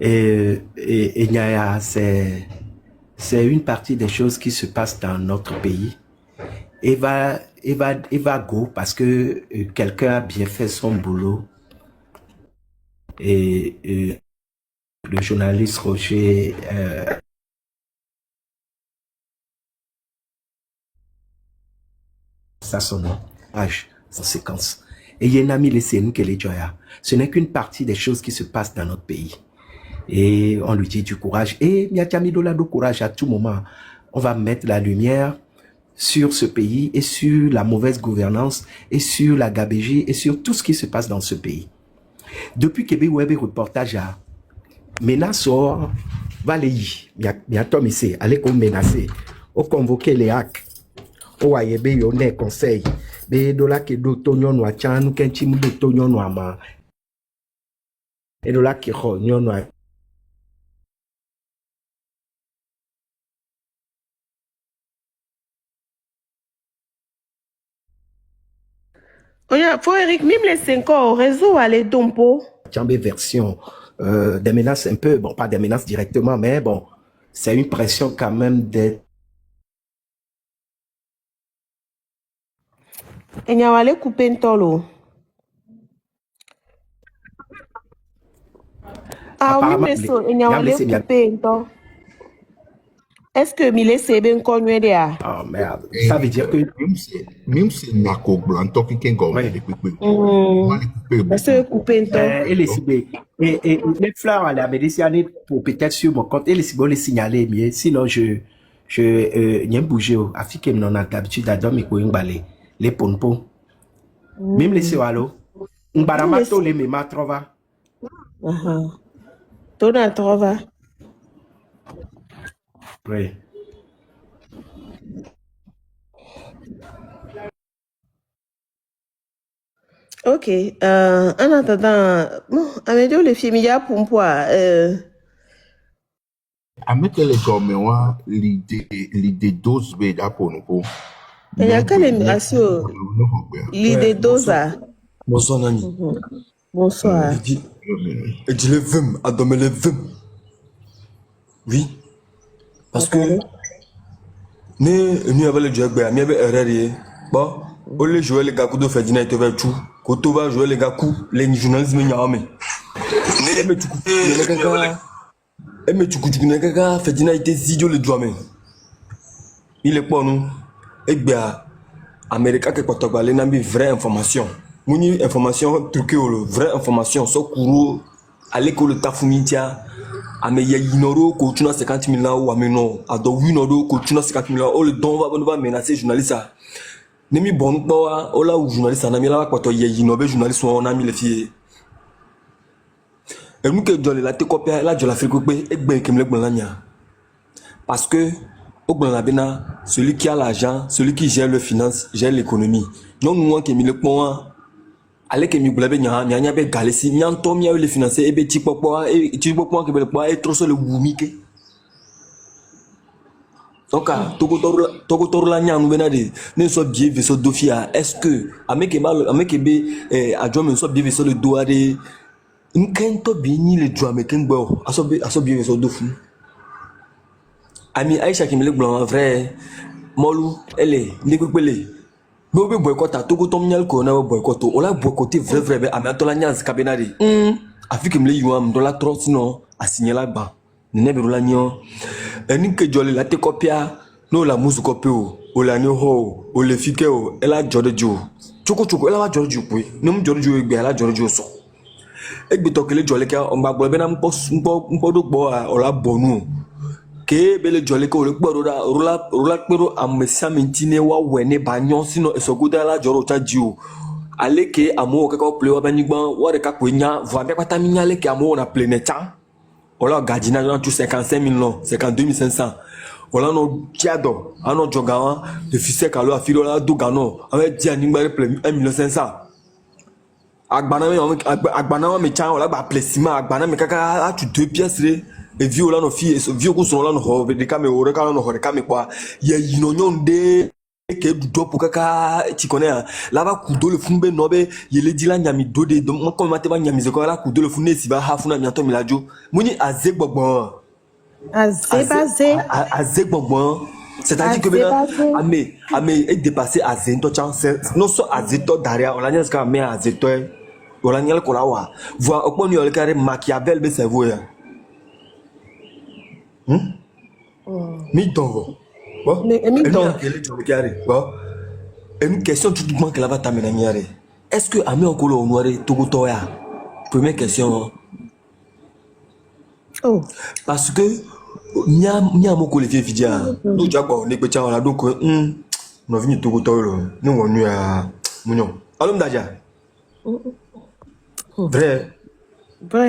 Et Nyaya, c'est une partie des choses qui se passent dans notre pays. Et va go parce que quelqu'un a bien fait son boulot. Et le journaliste Roger ça son nom, âge, sa séquence. Et Yenami Lesenu Kelejoya. Ce n'est qu'une partie des choses qui se passent dans notre pays. Et on lui dit du courage. Et Miatamidola do courage à tout moment. On va mettre la lumière sur ce pays et sur la mauvaise gouvernance et sur la gabégie et sur tout ce qui se passe dans ce pays. Depuis que Web reportage à Menaçor, Valéi, bientôt ici, allez au menacer, au convoquer les hacks, au ayebe yone conseil, be dola ke do tonyon wa chan kenchi mu do tonyon wa ma, et dola ke ho nyon wa. Faut Eric, même les 5 ans au réseau, allez, dompo. Tchambé version, des menaces un peu, bon, pas des menaces directement, mais bon, c'est une pression quand même d'être. Et n'y a allé couper un tolo. Ah oui, Apparemment, mais ça, il n'y a allé couper un tolo. Est-ce que Milé s'est bien connu derrière? Oh merde, ça veut dire que. Même si Nako Blanc, qui est comme C'est couper un tolo. Et les fleurs à la médecine pour peut-être sur mon compte, et les cibos les signaler, mais sinon n'y a bougé, afin que non a d'habitude à dormir pour une balai, les pompons. Même les séwalo, un baramato les mêmes trova. Tout dans trova. Oui. Ok, en attendant, bon, Amédio, les filles, il y a pour moi, à mettre les gommes, l'idée dose bête à pour nous. il y a qu'à l'émigration, l'idée d'Oza. Bonsoir, Nani. Bonsoir. Et dis les vim, à dormir les vim. Oui. Parce que, nous avons le job, nous avons erreur. Bon, on les jouer les gars qui doivent faire dîner, ils doivent tout. Quand on va jouer les gars qui, les journalistes, ils n'ont jamais. Mais tu coupes, mais tu coupes, fait dîner, ils étaient idiots les joueurs. Il est pas nous. Et bien, Américain qui est pas une vraie information. Une information truquée, vraie information, sans courroux, à l'école de Tafumitia. Ame ya yinoro ko tuna 50 000 ou ameno ado winoro ko tuna 50 000 o le don va menacer journaliste nemi bon pa o la journaliste na mi la kwa to ya yinobe journaliste on a mi les filles et nous que jolé la te copia la jola afrique pe egbe kem le gbon lanya parce que au gbon la bena celui qui a l'argent celui qui gère le finance gère l'économie non nous qui mi le pon allez que mi blabé nya be galesi mi anto mi le financer e be ti popo ke be popo e troso le wumike donc togo torla nya nu benade ne so bien vaisseau dofia est-ce que ameke be adjo me so bien vaisseau le doare nkento bi ni le djo ameke ngbo aso bien vaisseau dofu ami Aisha qui me le blanc vrai molu elle ni pepele mais on boycott à Togo Tom Nial qu'on a boycotté. On l'a boycotté vrai à Matola Niaz Kabinari. Afin que me l'ayons dans la trosse non à signer là-bas. N'est pas l'agnon. Et ni que jolly la te copia, non la mousse copio, ou la new ho, ou le fiqueo, elle a Giorgio. Choco, elle a Giorgio, oui. Non, Giorgio est bien, elle a Giorgio so. Et que tu le jolly car on va boire un peu de bois, ou la bonne. Que belle jolly ko le rola pero amesa mentine wa wene banyon sino esoguda la joro tajio ale ke amo ka ko play wa banigban wa de ka kwenya vo abia kwata minya le ke amo na planeta ola gadina na 55 000 non 52 500 ola no tiado ano jogawa de fise ka lo afiro la do gano ave dia ningba le 1 500 agbana me cha ola ba plesima agbana me kaka a tu 2 pièces et vieux là nos filles vieux qu'on sont là nos de kame ore kala no hore kame quoi ya yinonyon de que du pour kaka tu connais là-bas kudo le fumbe nobe yele dila nyami dode donc comme mateba nyami ze ko là kudo le fune si ba hafuna mianto milajo muni azek gbogbo azek gbogbo c'est-à-dire que maintenant amé est dépassé à zento chance non so azeto daria on la nyes ka me azeto on la nyel ko la wa voir au point le carré Machiavel be cerveau ya mi dongo bon mi dongo une question tout le monde que là va t'amener est-ce que amé okolo noire togo toya première question oh parce que nya moko le vie vidia nous déjà quoi on est petit on a donc on a venu togo toyo nous on nu à munyon alom daja vrai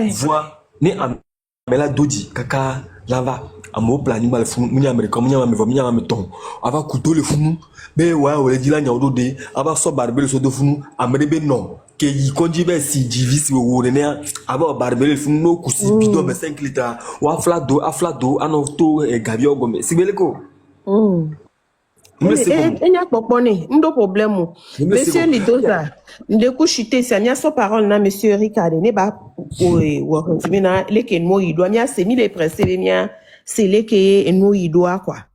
voix né amela dodi kaka lava amo plani mal funu munya america munya me ton ava couteau le funu be wa o le dila nya odode ava so barbele so do funu amrebe non ke yi konji be si divis wo ne ava barbele funu no kusi bidon be 5 litres wa aflado ano to gabi ogome sibeleko enya popone ndo problème monsieur Lidoza ndeku chité ça nya so parole na monsieur Ricardo ne ba o konfimena leke mo idwa nya semi les pressé nya c'est les que nous y doit quoi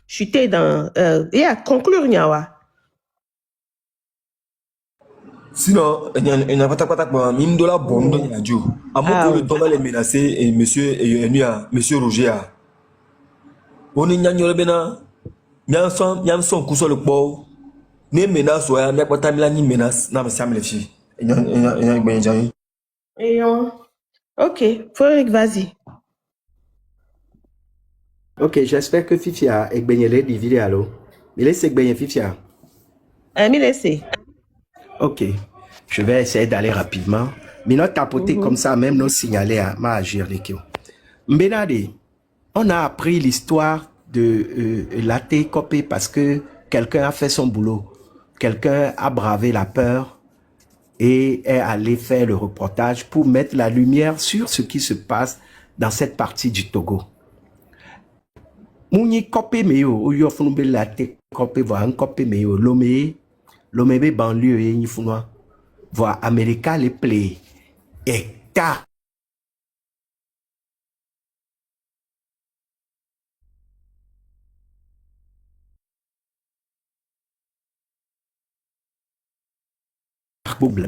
chuter dans et à conclure nyawa sinon il n'y a pas quoi mine de la bombe de radio à le temps les menacer et monsieur Roger on est nyanyole bena nyam son kuso le po ne menace ouais mais pas tamila ni menace na me semble fi et ok Frédéric vas-y. Ok, j'espère que Fifia est baigné divisé alors. Mais laissez baigner Fifia. Mais laissez. Ok, je vais essayer d'aller rapidement. Mais notre tapoter comme ça, même nous signaler à ma agir les kio. Mbenade, on a appris l'histoire de Laté Copé parce que quelqu'un a fait son boulot. Quelqu'un a bravé la peur et est allé faire le reportage pour mettre la lumière sur ce qui se passe dans cette partie du Togo. Mouni copé meyo ou yo funu be laté copé voit un copé meyo lomé be banlieue et ni funwa voit America les play hectare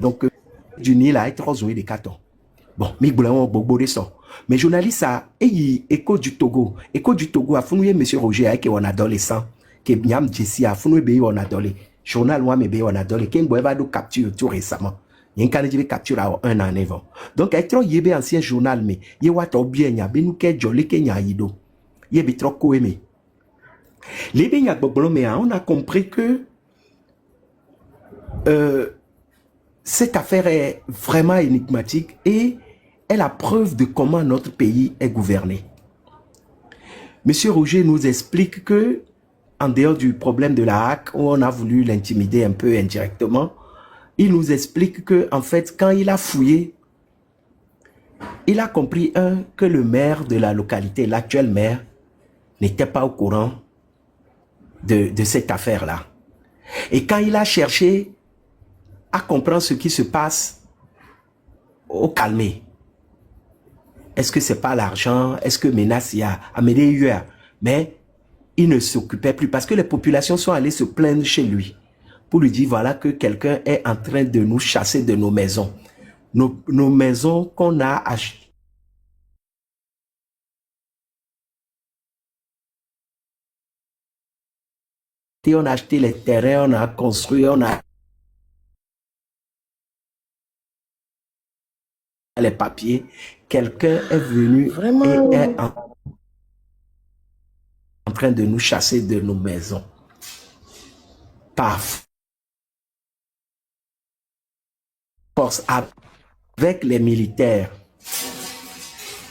donc du Nil a été rosé des cartons. Bon, mi boulon bobo de ça. Mais journaliste a Écho du Togo a fouillé monsieur Roger avec un adolescent qui Miam Jessie a fouillé be on adolé. Journal moi me be on adolé qui va do capture tout récemment. Il y a un canadien capture à un an avant. Donc être yebe ancien journal mais y wa to bien nya be nous ke jolé ke nya yido. Yebe trop ko aimé. Les benya bobo mais on a compris que cette affaire est vraiment énigmatique et est la preuve de comment notre pays est gouverné. Monsieur Roger nous explique que, en dehors du problème de la hack, où on a voulu l'intimider un peu indirectement, il nous explique que, en fait, quand il a fouillé, il a compris, que le maire de la localité, l'actuel maire, n'était pas au courant de cette affaire-là. Et quand il a cherché à comprendre ce qui se passe au calmé, est-ce que c'est pas l'argent? Est-ce que menace il y a Amédée? Mais il ne s'occupait plus parce que les populations sont allées se plaindre chez lui pour lui dire voilà que quelqu'un est en train de nous chasser de nos maisons. Nos maisons qu'on a achetées. On a acheté les terrains, on a construit, on a les papiers. Quelqu'un est venu vraiment et est en train de nous chasser de nos maisons. Par force, avec les militaires.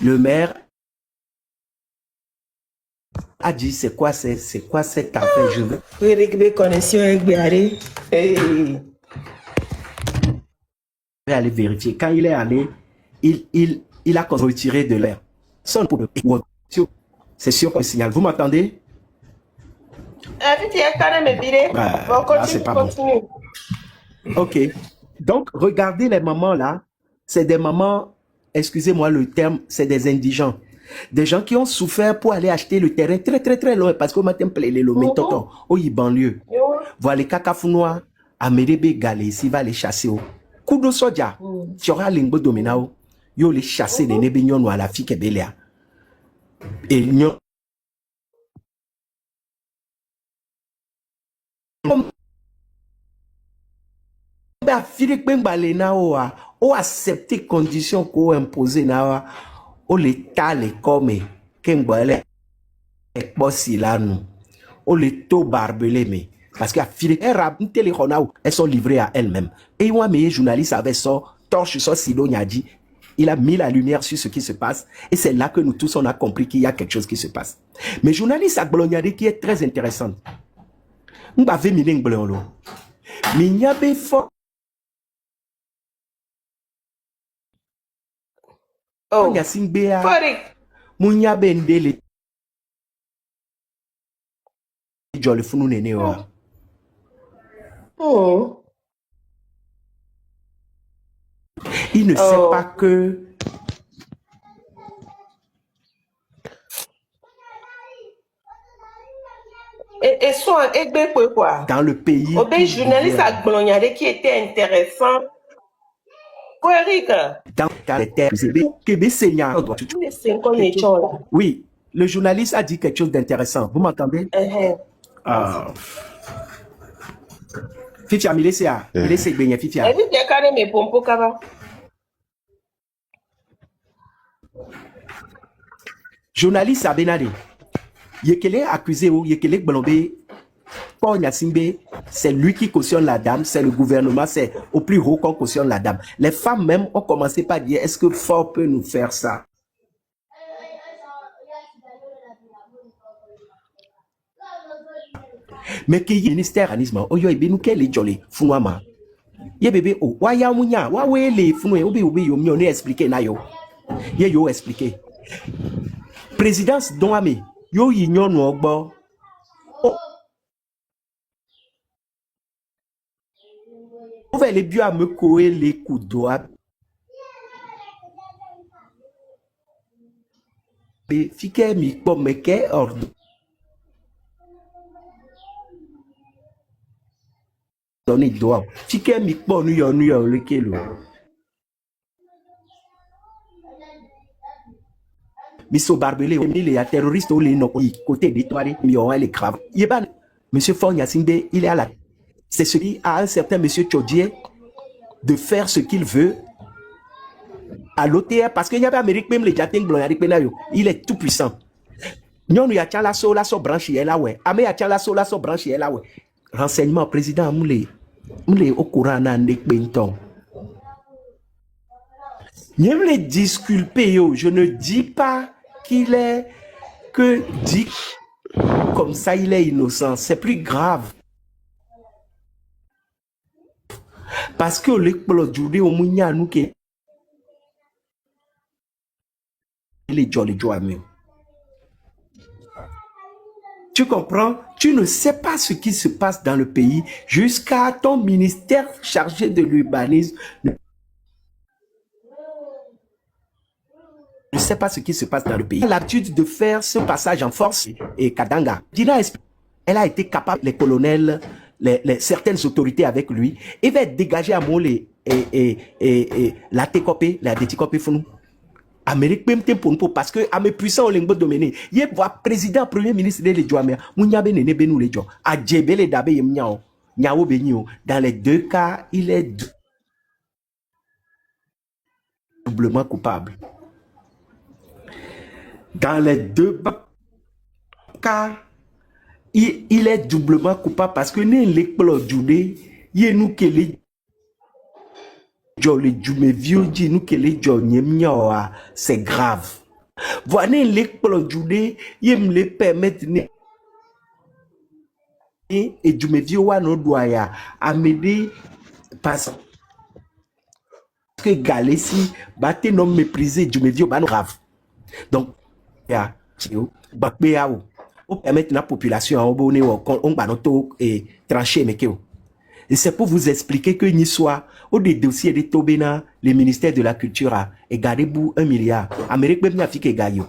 Le maire a dit c'est quoi cette affaire? Je veux aller vérifier. Quand il est allé, il a retiré de l'air. Son problème. C'est sûr qu'on signale. Vous m'entendez? Bon, Là, c'est pas bon. continue. Ok. Donc, regardez les mamans là. C'est des mamans, excusez-moi le terme, c'est des indigents. Des gens qui ont souffert pour aller acheter le terrain très très très loin parce qu'au matin, les lomé tonton, au y banlieue. Voilà les cacafunois, à Merebe Galé, ici va les chasser. Kudo soja, tu auras l'ingbo dominao, yo les chasser les nebignon ou à la fille kebelia. Et nyon. Ben, Philippe Benbalé naoa, o accepter conditions qu'on imposé naoa, o l'état les comme, kengbalé, bossi là nous, o les taux barbelés mais. Parce qu'à Philippe, elles sont livrées à elles-mêmes. Et moi, mes journalistes avaient ça, torche ça, Sido Nyadi, il a mis la lumière sur ce qui se passe. Et c'est là que nous tous, on a compris qu'il y a quelque chose qui se passe. Mais journaliste à Bolonyadi qui est très intéressante. On va faire mining blonlo. Mais il y a des fort. Oh, Il y a Singbea. Farik. Mounya Bendele. Jolly Founou Nene. Oh. Il ne sait pas que Et soit, et ben quoi? dans le pays. Au ben journaliste à Bolonyade qui était intéressant. Farik. Dans les terres. Québec Seigneur. Oui, le journaliste a dit quelque chose d'intéressant. Vous m'entendez? Fifia, il essaie de Fifia. Journaliste à Benade. Yekele accusé ou Yekele Bolombe. Paul Nyasimbe, c'est lui qui cautionne la dame, c'est le gouvernement, c'est au plus haut qu'on cautionne la dame. Les femmes même ont commencé par dire, est-ce que Fort peut nous faire ça? Mais que y ministère anisma, oyo ibe nous quel est jolly, funwama. Ye bébé, oh, wa ya munya, wa we le funwe, obi yo mi on expliqué na yo. Ye yo expliqué. Présidence Doname, yo yinyon no ogbo. On va les biens à me couer les coups d'oie. Mais fique mi comme que ordre. Donner doigt. Fique mi bon nous le kelo. Miso Barbelé, il est terroriste ou les non côté d'étoile, mais on est grave. Yeban, Monsieur Fogna Singbe, il est à la. C'est celui à un certain monsieur Tchodier de faire ce qu'il veut à l'OTR parce qu'il y avait Amérique même les Jating Blanc, il est tout puissant. Nous y a la so branche là ouais. Amé a la so branche là ouais. Renseignement président moulé au courant nan nek benton. N'y me les disculper yo, je ne dis pas qu'il est que dit comme ça il est innocent, c'est plus grave. Parce que l'explosion au mounia nous qui les jolly joameux. Tu comprends? Tu ne sais pas ce qui se passe dans le pays jusqu'à ton ministère chargé de l'urbanisme. Ne sais pas ce qui se passe dans le pays. Elle a l'habitude de faire ce passage en force et Kadanga. Dina, elle a été capable, les colonels, certaines autorités avec lui, il va être dégagé à Molé et la técopé, la déticopé founou. Amérique même pour nous parce que à mes puissants au lingo dominé. Il voit président, premier ministre de l'Éjoamé, Mouniabe nene benou l'Éjo, à Djebele dabe yemnyao, nyao benio. Dans les deux cas, il est doublement coupable. Dans les deux cas, il est doublement coupable parce que nous l'explosé, il nous que les c'est grave. Voilà l'explosé, il me permettre et du me vieux wa no doya à m'aider parce que Galési batte non méprisé du me vieux ban grave. Donc, il y a permettre la population et trancher et c'est pour vous expliquer que ni soit au des dossiers de Tobena, le ministère de la Culture a gardé 1 milliard. Amérique même Afrique gagne.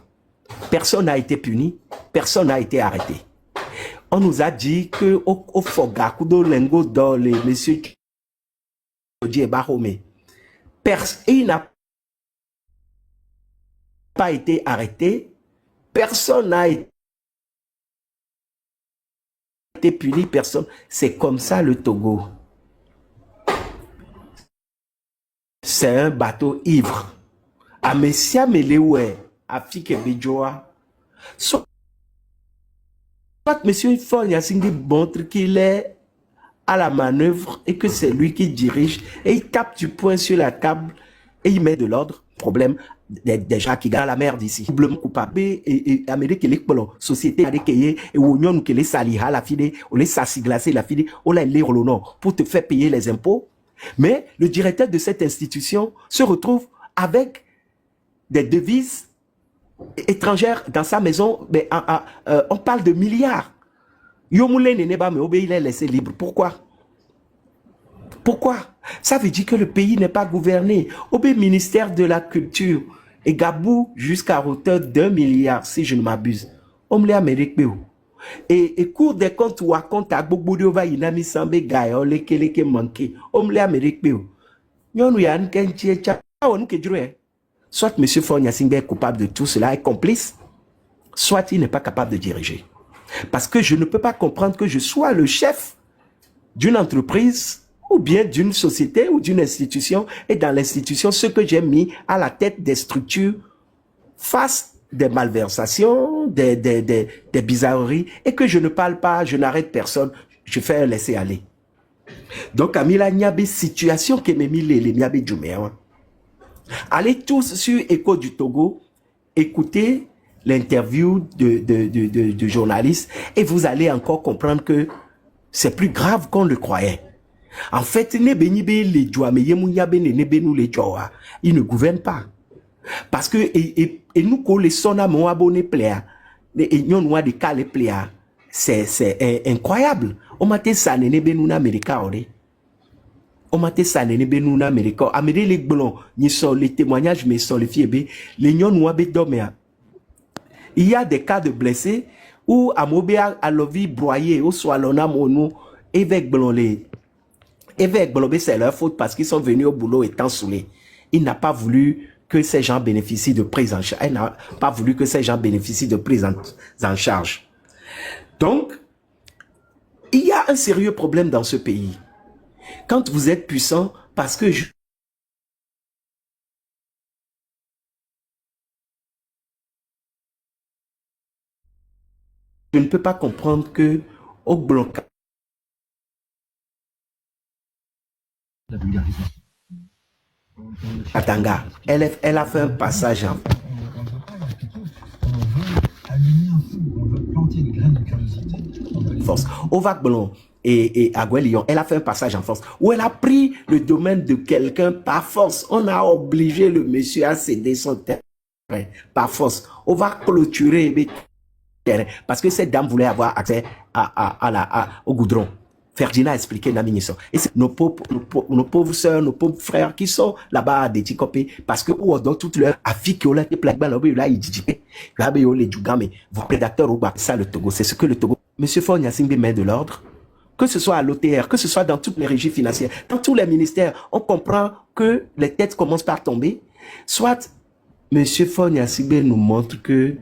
Personne n'a été puni, personne n'a été arrêté. On nous a dit que au Foga, Kudo Lengo dans les messieurs et Bahomé, il n'a pas été arrêté, personne n'a été puni, personne. C'est comme ça le Togo. C'est un bateau ivre. À Messia Melewe, à Fike Bejoa. Soit M. Faure Gnassingbé montre qu'il est à la manœuvre et que c'est lui qui dirige et il tape du poing sur la table et il met de l'ordre. Problème des gens qui gagnent la merde ici. Doublement coupable et Amérique les société a décaillé et on que les saliha la fide, on les sassiglacé la fide, on les lire le nom pour te faire payer les impôts. Mais le directeur de cette institution se retrouve avec des devises étrangères dans sa maison. Mais on parle de milliards. Yomoulé n'est pas, mais il est laissé libre. Pourquoi? Pourquoi? Ça veut dire que le pays n'est pas gouverné. Au ministère de la Culture et Gabou jusqu'à hauteur d'1 milliard, si je ne m'abuse. On me Amérique. Et cours des comptes ou à compte à Bobodio va inami sambe gaïo le keleke manqué. On me Amérique. Yon yan kenchi on que soit M. Faure Gnassingbé est coupable de tout cela, est complice, soit il n'est pas capable de diriger. Parce que je ne peux pas comprendre que je sois le chef d'une entreprise ou bien d'une société ou d'une institution et dans l'institution, ce que j'ai mis à la tête des structures face des malversations, des bizarreries et que je ne parle pas, je n'arrête personne, je fais un laisser-aller. Donc, Amila Niabe, situation que me mis les Niabe Djouméa. Allez tous sur Écho du Togo, écoutez l'interview de journalistes et vous allez encore comprendre que c'est plus grave qu'on le croyait. En fait, il ne gouverne pas. Parce que, et nous, quand les sons à mon abonné plaire, et nous, nous, des cas les plaire, c'est incroyable. On m'a dit ça, n'est pas nous, Américains, on m'a dit ça, n'est pas nous, Américains. Américains, les blancs, ni sont les témoignages, mais sont les filles, les gens, nous, dormir. Il y a des cas de blessés où Amobéa a l'envie broyé, ou soit l'on a mon évêque blanc les. Évêque Blobé, c'est leur faute parce qu'ils sont venus au boulot étant saoulés. Il n'a pas voulu que ces gens bénéficient de prise en charge. Il n'a pas voulu que ces gens bénéficient de prise en charge. Donc, il y a un sérieux problème dans ce pays. Quand vous êtes puissant, parce que je ne peux pas comprendre que au bloc Katanga, elle a fait un passage en force. Au Vac-Blanc et à Guélion, elle a fait un passage en force où elle a pris le domaine de quelqu'un par force. On a obligé le monsieur à céder son terrain par force. On va clôturer le terrain parce que cette dame voulait avoir accès au goudron. Ferdinand a expliqué dans la et c'est nos pauvres soeurs, nos pauvres frères qui sont là-bas à Déticopé parce que dans toute leur affaire qui ont été plagués là, ils disent vos prédateurs au ça le Togo, c'est ce que le Togo. Monsieur Faure Gnassingbé met de l'ordre, que ce soit à l'OTR, que ce soit dans toutes les régies financières, dans tous les ministères, on comprend que les têtes commencent par tomber. Soit Monsieur Faure Gnassingbé nous montre que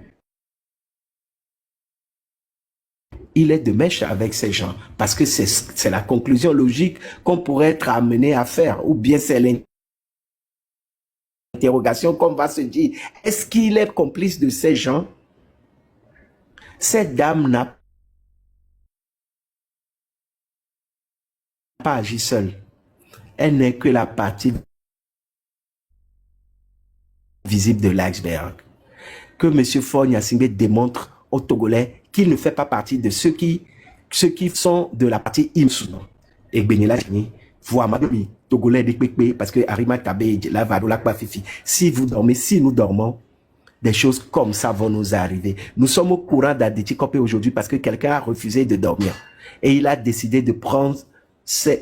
il est de mèche avec ces gens, parce que c'est la conclusion logique qu'on pourrait être amené à faire, ou bien c'est l'interrogation qu'on va se dire, est-ce qu'il est complice de ces gens? Cette dame n'a pas agi seule. Elle n'est que la partie visible de l'iceberg. Que M. Faure Gnassingbé démontre aux Togolais qu'il ne fait pas partie de ceux qui sont de la partie Imsouno. Et Benela Chini, voix Madomi, Togolais de Pekpe, parce que Arima Tabe, la Vadola Fifi. Si vous dormez, si nous dormons, des choses comme ça vont nous arriver. Nous sommes au courant d'Adéti Kopé aujourd'hui parce que quelqu'un a refusé de dormir. Et il a décidé de prendre sa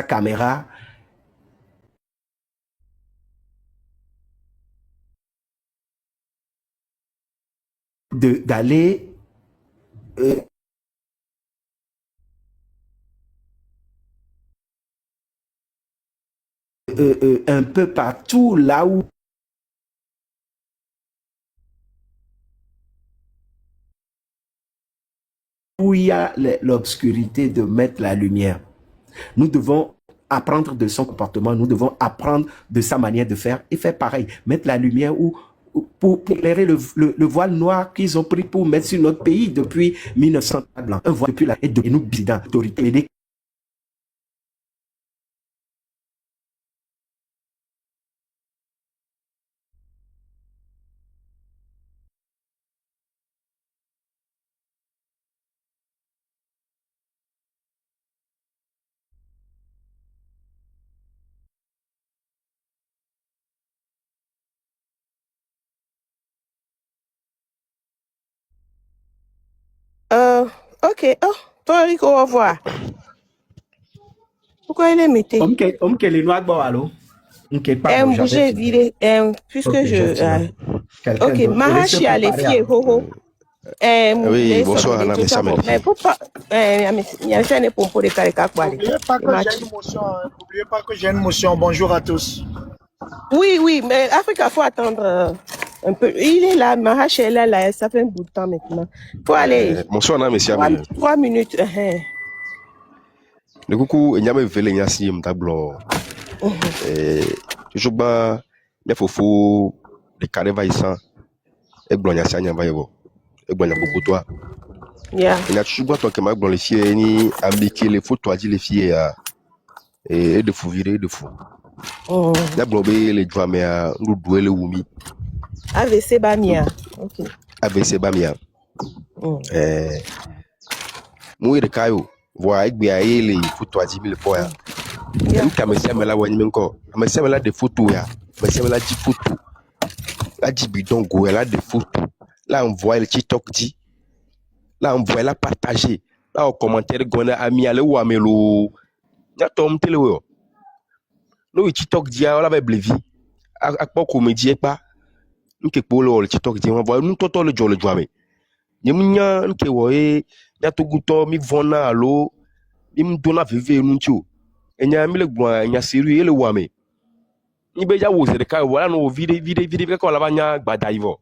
caméra d'aller un peu partout là où il y a l'obscurité, de mettre la lumière. Nous devons apprendre de son comportement, nous devons apprendre de sa manière de faire et faire pareil, mettre la lumière pour éclairer le voile noir qu'ils ont pris pour mettre sur notre pays depuis 1900 blanc. Un voile depuis et nous bidons l'autorité. Ok. Oh, toi, Rico, au revoir. Pourquoi il est mété? Om que les noirs, bon, allô? Ok, pardon, Bouger, virer, puisque okay, je... ok, Mahachi a les filles, ho. Oui, bonsoir, Anna Messamel. Mais pourquoi... il y a un pompo de Karikakwari. N'oubliez pas que j'ai une motion. Bonjour à tous. Oui, mais Africa, il faut attendre un peu. Il est là, Mahachi est là, ça fait un bout de temps maintenant. Faut aller... Bonsoir, Anna Messamel. 3 minutes. Le coucou, il y a même velé nyasi m'tablo. Toujours ba, il faut les carrés vaillants. Et blanc nyasi nyamba yebo. Et blanc nyamba toi. Il y a toujours ba toi que ma blanc les filles ni ambiquer les photos dit les filles et de fou virer de fou. La blanc les doigts mais nous douer le wumi. AVC Bamia. Ok. AVC Bamia. Moi de caillou. Voilà, il y a les photos à 10 000 fois. Il y a des photos. Il y a des photos. Là, il y a des photos. Là, on voit le TikTok dit. Là, on voit la partager. Là, on commentaire, on a mis à l'eau à Melo. Il y a tout le monde. Nous, le TikTok dit, on avait blévi. À quoi qu'on me dit pas. Nous, le TikTok dit, on voit nous, tout le jour le jour. Nous, ya to guto mi vona alo im dona vive nunchu enya mi le gwa nya siri ele wame ni be ja wo se de kai wala no vide ko la banya gbada ivo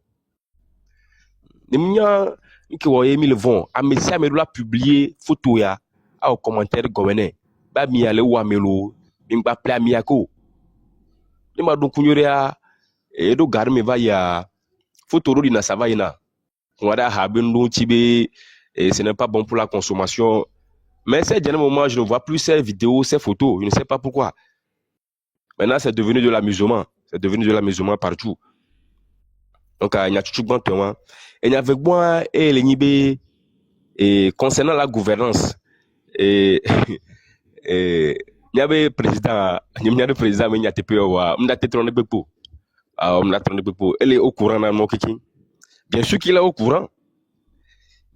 ni mnya nke wo ye mi le von a me sa me la publier photo ya a commentaire gomene ba mi ale wame lo mi gba pla mi ako ni ma don kunyore ya e do gar me va ya photo ro di na sava ina wada ha be ndo chibe. Et ce n'est pas bon pour la consommation. Mais ces derniers moments, je ne vois plus ces vidéos, ces photos. Je ne sais pas pourquoi. Maintenant, c'est devenu de l'amusement. C'est devenu de l'amusement partout. Donc, il y a tout le monde. Et il y avait moi et les Nibé. Et concernant la gouvernance, et il y avait président, mais il y a TPO. Elle est au courant dans mon kiki. Bien sûr qu'il est au courant.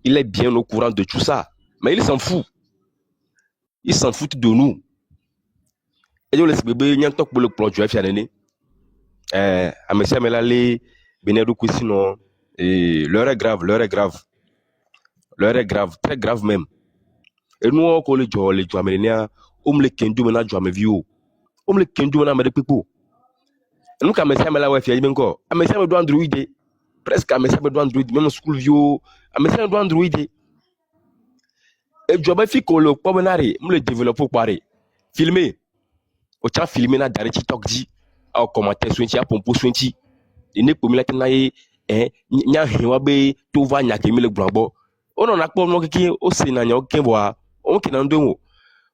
Il est bien au courant de tout ça. Mais il s'en fout. Il s'en fout de nous. Et je laisse bébé, il y a un temps pour le plan de l'année. À M. Melale, Benedou Koussino, l'heure est grave. L'heure est grave, très grave même. Et nous, on les joie amélinéens, on me les kendu maintenant, joie mes vieux. On me les kendu maintenant, mes pépos. Et nous, quand M. Melale, ouais, fier, encore. À M. Melale doit androider. Presque à M. Melale doit androider, même school vieux. À M. Melale doit androider. Et je vais faire que le promenade, me le développe pour parer. Filmer. Au temps filmer na dari TikTok dit, au commentaire sointi, à pompo sointi. Et ne pour me la tenaille, nya hiwabe, tout va nya kemi le blanc. On en a pas non qui au Sénat, aucun voix, on qui n'en deux mots.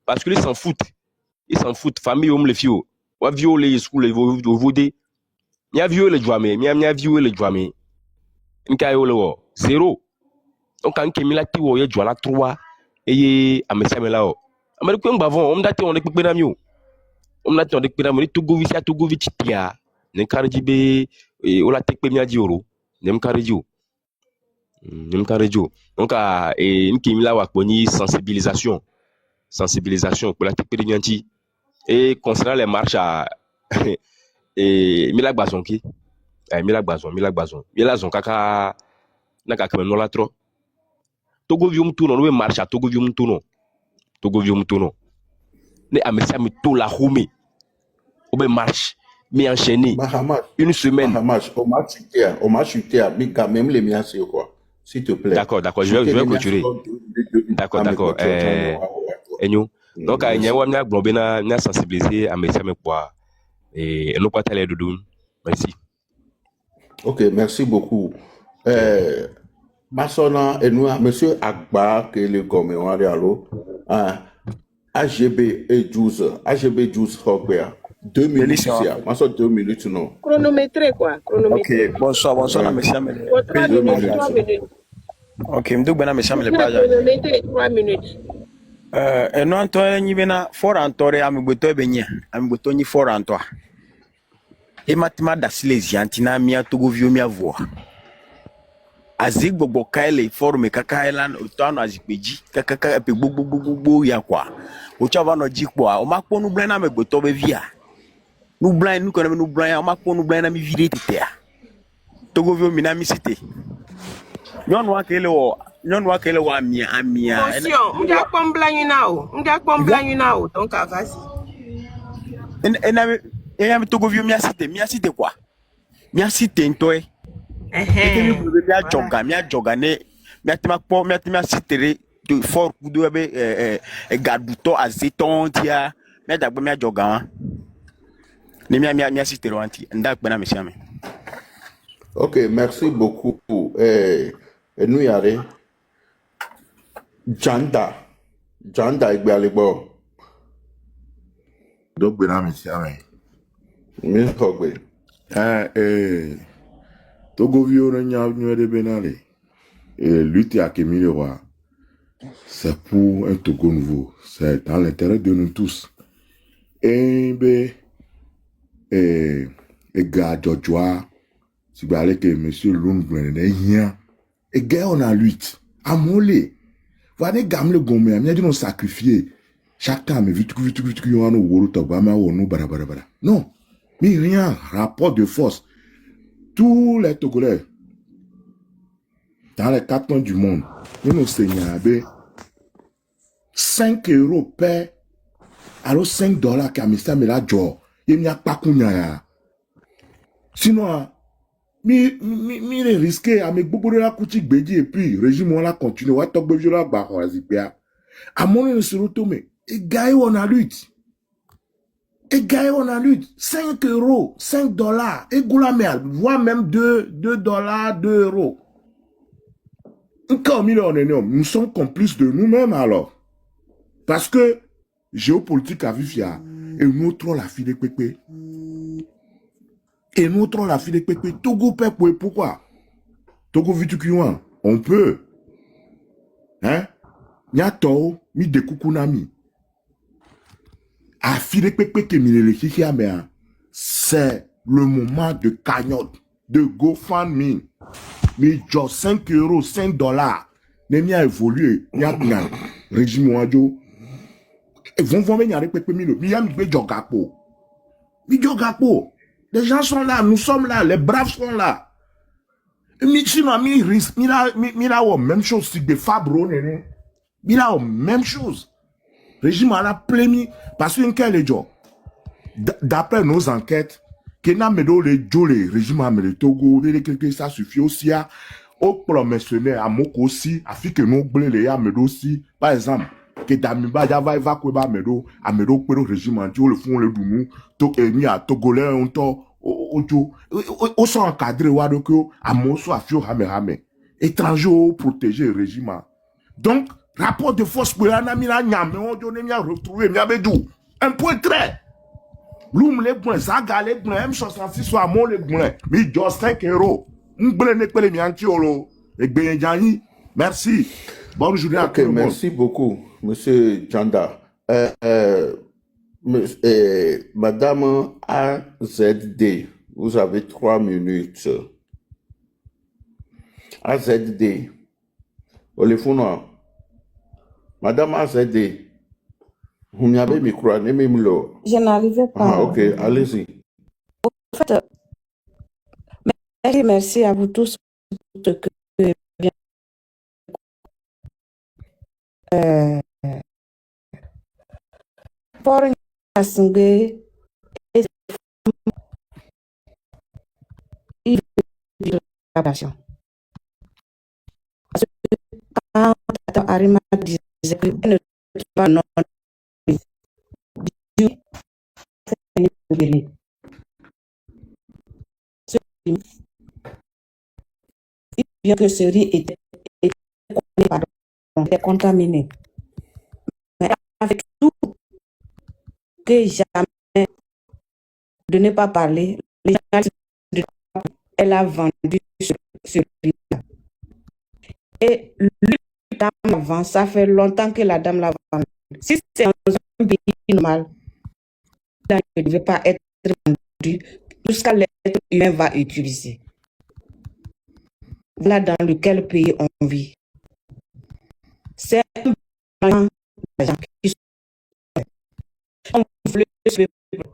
Parce que ils s'en foutent. Ils s'en foutent. Famille, on le fio. Ou à violer les schools, les vaudés. Nya violer les jouamés, nya violer les jouamés. N'ka yo le zéro. Donc, quand kemi la tiwo, y'a joué la 3. Et à me là amari ko ngbavon om date on de pepe na mi o om date on de pepe na mi Togo vi sia Togo vi tipia ne karji be o la tekpe mi aji oro nem karji o nem karji o donc nki mi la wa ko ni sensibilisation pour la tekpe de nyanti et concernant les marches à Mila Gbazonki Mila Gbazon kaka na kaka no la tro Togo vium tuno no marche à Togo vium tuno ne amesa mi to la home o be marche mi enchaîné une semaine on m'a chuté à mais quand même les miens c'est quoi s'il te plaît d'accord je vais clôturer d'accord enyo donc il y a un globé na sensibiliser amesa me quoi et nous pas télé doudou merci. Ok, merci beaucoup. Massona et nous, monsieur Agba, que le commémore allo, AGB et 12 Robert. 2 minutes ici, Masson 2 minutes non. Chronométré quoi, chronométré. Ok, bonsoir, monsieur Amele. 3 minutes. Ok, m'dou bena monsieur Amele pas. Chronométré 3 minutes. Et nous Antoine ni bena fort Antore amigboto benya, amigboto ni fort Antoine. Et matima da Silesia antina mia Togo vio mia voix. Azik bobo kaile forme kakailan otano azikpeji kakaka epe gbogbo ya kwa. Ochava no jikwa, o makpo nu blan na megboto be via. Nu blan nu kono nu blan, o makpo nu blan na mi vire tete. Togo vio mi na mi cité. Nyonu akele wa amia. Attention, m'ga pom blan you now, donc avasi. Mi Togo vio mi cité quoi. Mi cité ntoe. Mi joga ne mi atima cité de fort kudo be gaduto azeton tia mi dagbe mi joga ne mi cité ro anti nda pe na mi siame. Ok, merci beaucoup. Et nous yare Janda igbe alebo. Donc ben mi siame. Mi kogbe. Togo vio nya de benale. Et lutter à Kémilewa, c'est pour un Togo nouveau. C'est dans l'intérêt de nous tous. Et gars Jojoa, si vous allez que monsieur Lundgren est rien. Et gars on a lutte. À molé. Voilà gamme le gomme, il y a dit non sacrifier. Chaque temps, mais vite, on a wolo tobama ou nous barabara. Non. Mais rien, rapport de force. Tous les Togolais, dans les 4 coins du monde, nous nous seignons 5 € per, alors $5 qu'à Mr. Melajo, il n'y a pas qu'on sinon, mi risqué à me beaucoup de la coutique bédi et puis, régime on la continue, on va t'obéir de la barre, on va zipper. À mon avis, se retourner. Et gars, on a lutte. 5 €, $5, et Goulamel, voire même $2, €2. Encore nous sommes complices de nous-mêmes alors. Parce que géopolitique a vu fier. Et nous trop la fille de Pépé. Togo Pépé, pourquoi? Togo Vitukuan, on peut. Hein? Nyato, mi de kukunami. A file Pépé que c'est le moment de cagnotte, de GoFundMe. Mais genre 5 €, $5, n'est mis à évoluer, n'y a rien. Régime Wadjo. Et vont venir avec Pépé Milo. Mi jogapo. Les gens sont là, nous sommes là, les braves sont là. Mira même chose, c'est des fabros, mira même chose. Régime à la plémi, parce que d'après nos enquêtes, que n'a medo le jolé régime à le Togo, ça suffit aussi à au promotionnaire à Moko aussi, à fi que nous blé les amedo aussi, par exemple, que d'amiba java évacuer ba medo, amedo pero régime anti le fond le dounou, to emi à Togolais on to au sont encadré wa donc à moso à fio hame étranger protéger le régime. Donc rapport de force pour un ami là, mais on donne a retrouvé, un point très. Bloum les points, Zaga les points, M66 soit mon les points, mais just 5 €. Merci. Bonne journée à tout le monde. Merci beaucoup, monsieur Janda. Madame AZD, vous avez 3 minutes. AZD. Olefuna. Madame AZD. Vous m'avez micro, Je n'arrivais pas. Ah, ok, allez-y. En fait, merci à vous tous pour ce que bien. Pour une assemblée et de la nation. Parce que quand Tata Arima disait que elle ne peut pas non bien que ce riz était contaminé. Mais avec tout que jamais de ne pas parler, les gens, elle a vendu ce riz-là. Et lui, la dame avant, ça fait longtemps que la dame l'a vendu. Si c'est dans un pays normal, ça ne devait pas être vendu jusqu'à l'être humain va utiliser. Voilà dans lequel pays on vit. C'est un gens qui sont. On voulait ce peuple.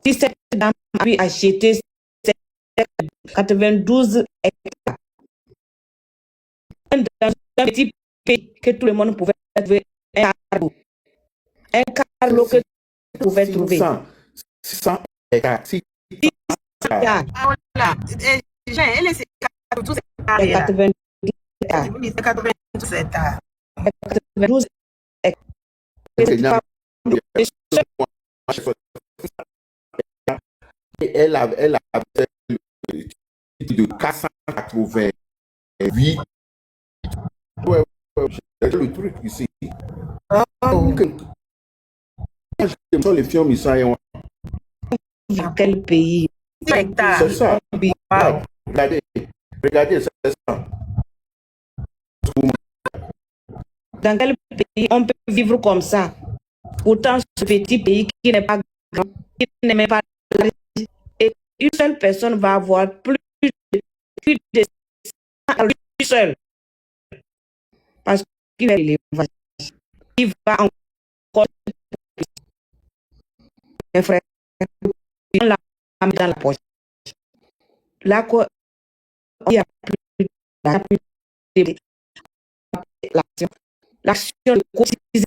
Si cette dame a pu acheter 92 hectares dans un petit pays que tout le monde pouvait trouver un cargo que tout le monde pouvait trouver. 600 hectares. 600 hectares. Voilà. Elle est 92 hectares. 92 hectares. 92 hectares. 92 hectares. Elle a fait le titre de 488. Ouais, j'ai le truc ici. J'aime ça les films ici. Dans quel pays? C'est ça. Wow. Regardez, c'est ça. Dans quel pays on peut vivre comme ça? Pourtant, ce petit pays qui n'est pas grand, qui n'est même pas large, et une seule personne va avoir plus de 100 lui seul. Parce qu'il va l'élevage. Il va encore mes frères, on l'a mis dans la poche. Là, il n'y a plus de l'action de cotiser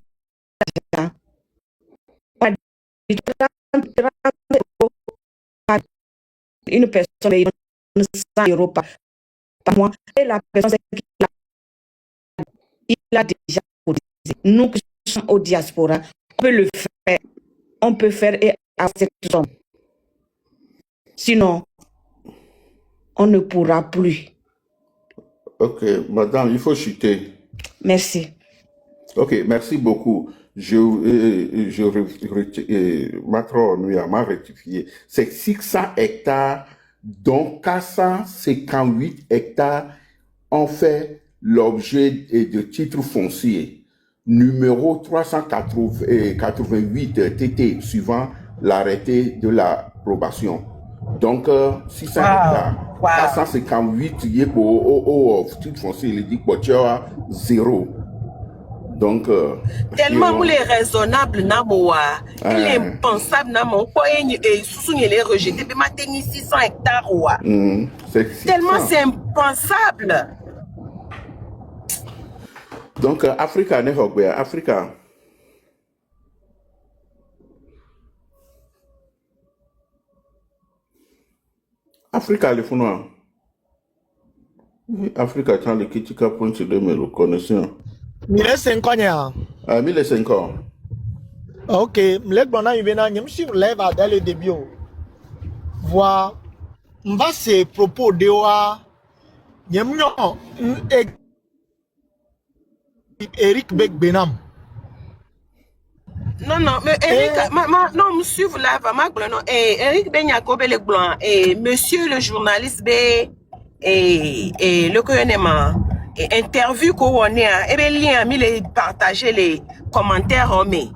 une personne paye 100 euros par mois et la personne il a déjà cotisé. Nous qui sommes au diaspora, on peut le faire. On peut faire et à cette somme. Sinon, on ne pourra plus. Ok, madame, il faut chuter. Merci. Ok, merci beaucoup. Macron m'a rectifié. C'est 600 hectares, dont 458 hectares ont fait l'objet de titres fonciers. Numéro 388 TT, suivant l'arrêté de l'approbation. Donc, 600 hectares, 458 au titre foncier, il dit que tu as 0. Donc, tellement vous les raisonnable namoa, il est impensable namo, quoi et souvenir les rejeter, mais maintenant 600 hectares ouah. Tellement c'est impensable. Donc, Africa n'est pas Africa. Africa, les fonds. Africa, tant les critiques à point sur me le connaissant. 1500 ans. 1500. Ok, m'lek blona yibena nyem suivre live dès le début. Voir m'va ces propos de wa nyem nyo Eric Beck Benam. Non, non, mais Eric, non, monsieur, vous l'avez non, Eric Ben Yacob le blanc, et monsieur le journaliste B, et le gouvernement, et interview qu'on est, et bien, lien, il est partagé les commentaire, mais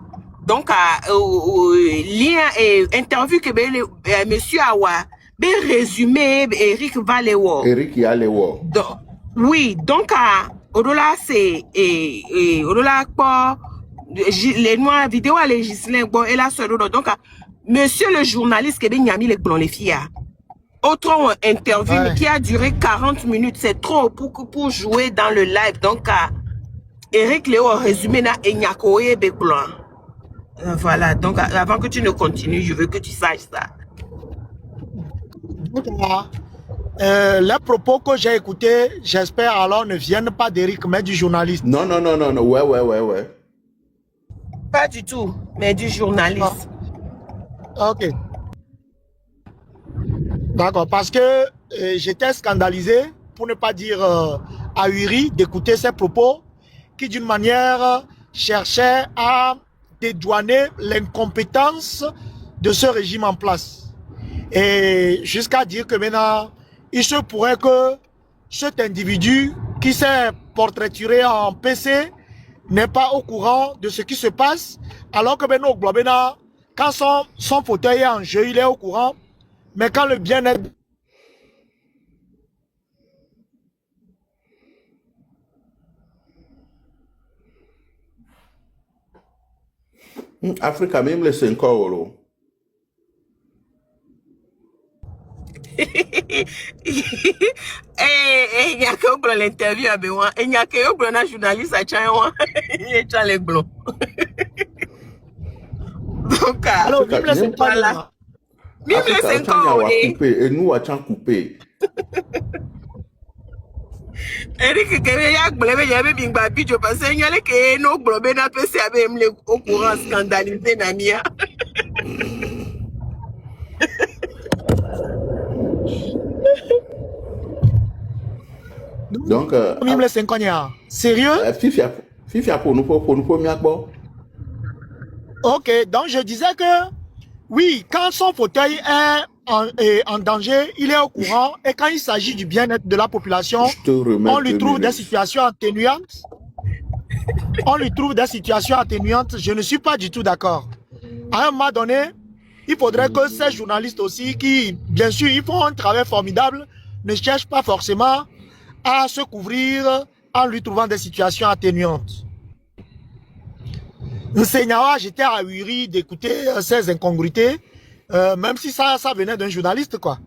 donc, lien et interview que monsieur Awa, résumé, Eric Valéo. Eric Yalewo. Oui, donc, au-delà, c'est, au-delà, les noirs vidéos à législation, bon, et là, donc, monsieur le journaliste, qui a mis les plans, les filles, autre interview qui a duré 40 minutes, c'est trop pour jouer dans le live. Donc, Eric Léo résumé na Enyakoye Bekblanc. Voilà, donc avant que tu ne continues, je veux que tu saches ça. Les propos que j'ai écoutés, j'espère alors ne viennent pas d'Eric, mais du journaliste. Non, ouais. Pas du tout, mais du journaliste. Ah. Ok. D'accord, parce que j'étais scandalisé, pour ne pas dire ahuri, d'écouter ces propos qui d'une manière cherchaient à dédouaner l'incompétence de ce régime en place. Et jusqu'à dire que maintenant, il se pourrait que cet individu qui s'est portraituré en PC n'est pas au courant de ce qui se passe, alors que maintenant, quand son fauteuil est en jeu, il est au courant. Mais quand le bien-être... Africa, même les 5 euros. Il y a que l'interview avec moi. Il y a que un journaliste à Tchaïwan. Il est dans les blancs. Donc, alors, voilà. Même les 5 ans, et nous, à coupé. Eric, il y avait bien babidjo parce qu'il y a que nos globes n'a pas se avec les au courant scandalisé Namia. Donc, même les 5 ans, sérieux? Fifia pour nous ok, donc je disais que oui, quand son fauteuil est en danger, il est au courant. Et quand il s'agit du bien-être de la population, on lui trouve des situations atténuantes. On lui trouve des situations atténuantes. Je ne suis pas du tout d'accord. À un moment donné, il faudrait que ces journalistes aussi, qui, bien sûr, ils font un travail formidable, ne cherchent pas forcément à se couvrir en lui trouvant des situations atténuantes. J'étais ahuri d'écouter ces incongruités, même si ça venait d'un journaliste, quoi.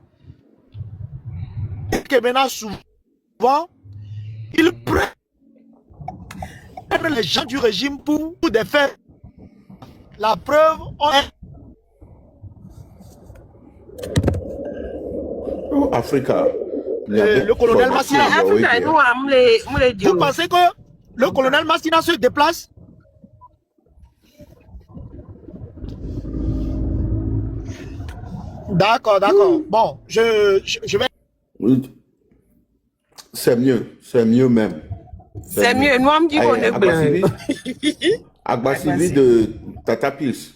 Et que maintenant, souvent, ils prennent les gens du régime pour des faits. La preuve, Africa. Le colonel Massina. Vous pensez que le colonel Massina se déplace? D'accord. Bon, je vais... C'est mieux même. C'est mieux, nous on dit qu'on est blanc. Agbasivi de Tata Pils.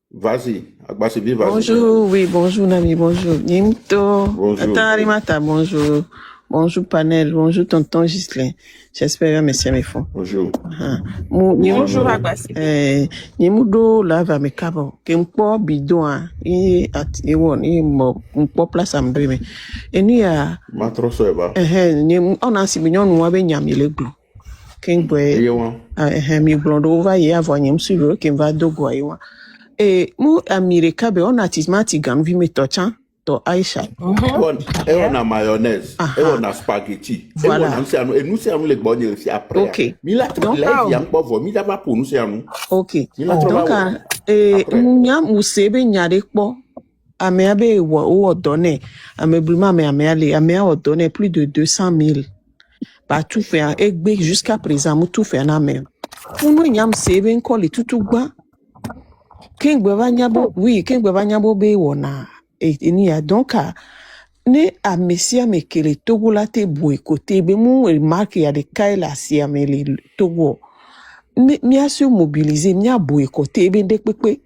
Vas-y, Agbasivi, vas-y. Bonjour, oui, bonjour Nami, bonjour. Nimto. Bonjour. Arimata, bonjour. Bonjour Panel, bonjour tonton Ghislain. J'espère que monsieur me font. Bonjour. Bonjour Agbasivi. Nimudo lava me kabo. Kempo bidon mpo place amdreme. Eni ya Matroso eba. On a si mignon nous abe nyamile glo. Kengwe. Mi blondo va y avoir nyam suivre qui va dogo aywa. Et mu Amerika be on a tismati gam vi me tochan to Aisha. Et on a mayonnaise, et on a spaghetti. Voilà. Et nous c'est les bonnes aussi après. OK. Mila live ya mpo mi daba pour nous c'est nous. OK. Donc munya musebe nyade kpo ame abe wo donné ame bluma ame ale ame o donné plus de 200 000. Pas tout faire egbe jusqu'à présent mu tout faire na même. Pour nous nyam sebe nko le tutugba. Kengbe banyabo oui kengbe banyabo be wona eni ya donc ne a messia mekele togo la te boycotté be mu remarque ya de kaila si amele togo mi a se mobiliser mi a boycotté be de pepe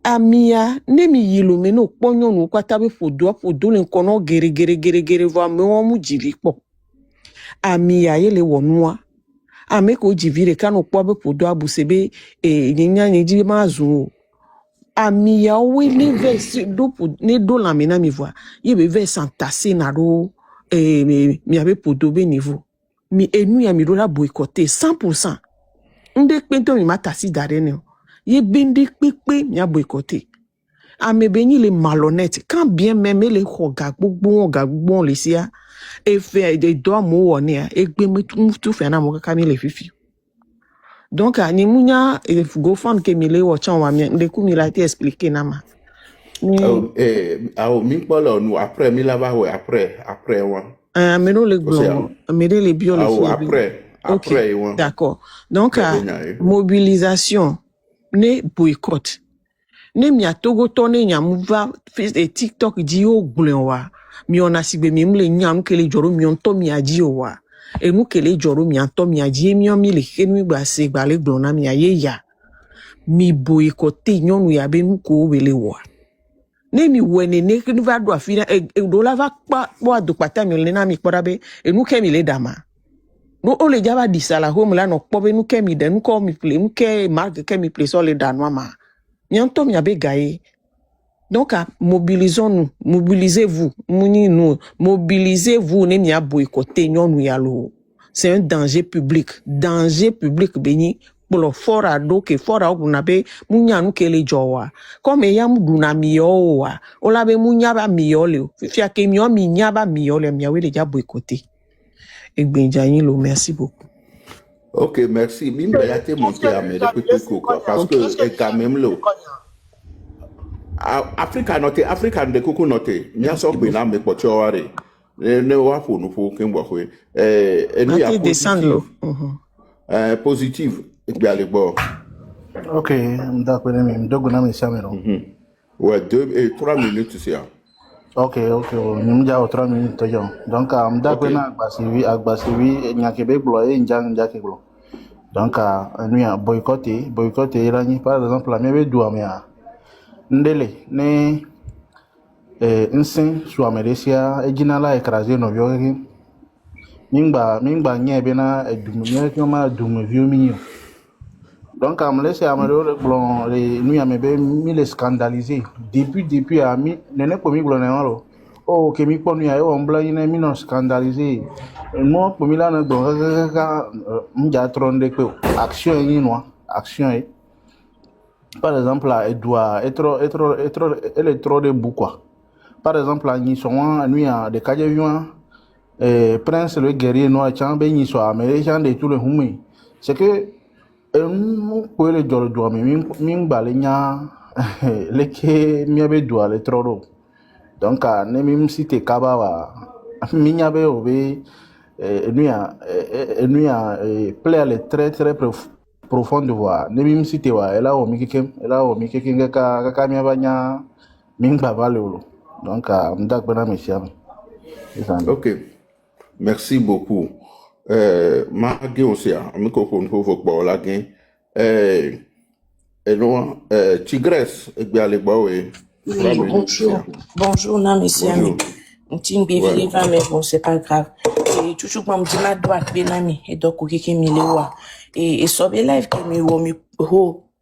amia ne mi yilo me no ponyo no kwata be fodo le kono gere vo me won mu jili po amia yele wonua ame ko jivire kano pobe podo abusebe nyanya nyeji mazu ami ya we ne verse do ne do la mena mi voix ye be verse entassé na do mi ave podo be niveau mi enu ya mi do la boycotter 100%. Nde pento mi matasi darene ye bende pepe mi a boycotter. Ame beni les malhonnêtes quand bien même les gagbogbon les sia et fait des doigts mo one et gbe tout fait na mo kami les fifi. Donc ni munya e go fan ke mi le wo chan wa mi de ku mi la te expliquer na ma. Mi polo nous après mi la va après wa. Mais non les blancs, mais les bio les après ouais. D'accord. Donc mobilisation ne boycott. Ne mi a togo tone nya mouva face TikTok di o glenwa mi ona sigbe mi mle nya nu kele joro mi on to mi aji o wa e mu kele joro mi an to mi aji mi on mi le kenu gba se gba le glona mi aye ya mi boycotter nyonu ya be nu ko wele wa ne mi wene ne kenu va do afina do la va pa bo adu pata mi le na mi kpora be e nu ke mi le dama no o le jaba di sala home la no pobe nu ke mi de nu ko mi play nu ke mark ke mi play so le danwa ma Nyantom yabe gaye. Donc, mobilisons-nous, mobilisez-vous, nous, mobilisez-vous, ne mia boycotter, nous yalo. C'est un danger public béni, pour le fort à do, que fort à obunabe, mounya nou ke le jowa. Comme ya mouduna miyo wa, olabe mounya ba miyo le, fia ke miyo minya ba miyo le, miya we le ja boycotter. Et benjayin lo, merci beaucoup. Ok, merci. Mimbe ya te monté à mes parce que quand même là. Africa de coucou noté. Mia so be na me pocho ware. Ne wa fo no fo ken bo we. Nous ya positive et bien le bord. Ok, d'accord, m'dogo na me samero. Ouais, 2 et 3 minutes c'est ça. Ok, nous avons 3 minutes. Donc, d'accord, agbasivi, nyakebe bloye, njake blo. Donc, nous avons boycotté, par exemple, la mienne doit me ndele, ne, insin, soit Médécia, et jinala écrasé nos vieux. Mingba, nye bena, et dumunier, qui m'a dumuvio mignon. Donc, à me laisser à me blanc, nous avons mis les scandalisés. Depuis, à mi, n'est pas mis blanc. Oh, que mi ponu ya on blanc, il n'est pas scandalisé. Moi, pour Milan, donc, m'ja tronde que action est noire, action est. Par exemple, là, elle doit elle est trop de bout, quoi. Par exemple, là, nous sommes, nous, à des cas de Prince, le guerrier noir, Tchambé, nous sommes, mais les gens de tout le monde. C'est que, nous pouvons le dire, mais nous balenya les miabe doit le trop. Donc ne même si te kabawa miabe obe nous a plaire le très profond de voir ne même si te wa ela o mikeke ka miabanya mingba valolo. Donc m'dak bana monsieur. OK. Merci beaucoup. Ma ge aussi a microphone pour vous pour la gain. Et non, Tigresse, et bien les bois, oui, bonjour, non, monsieur ami. On tient bien, mais bon, c'est pas grave. Et toujours, moi, me dit ma droite, bien ami, et donc, qui me lewa. Et sur les lives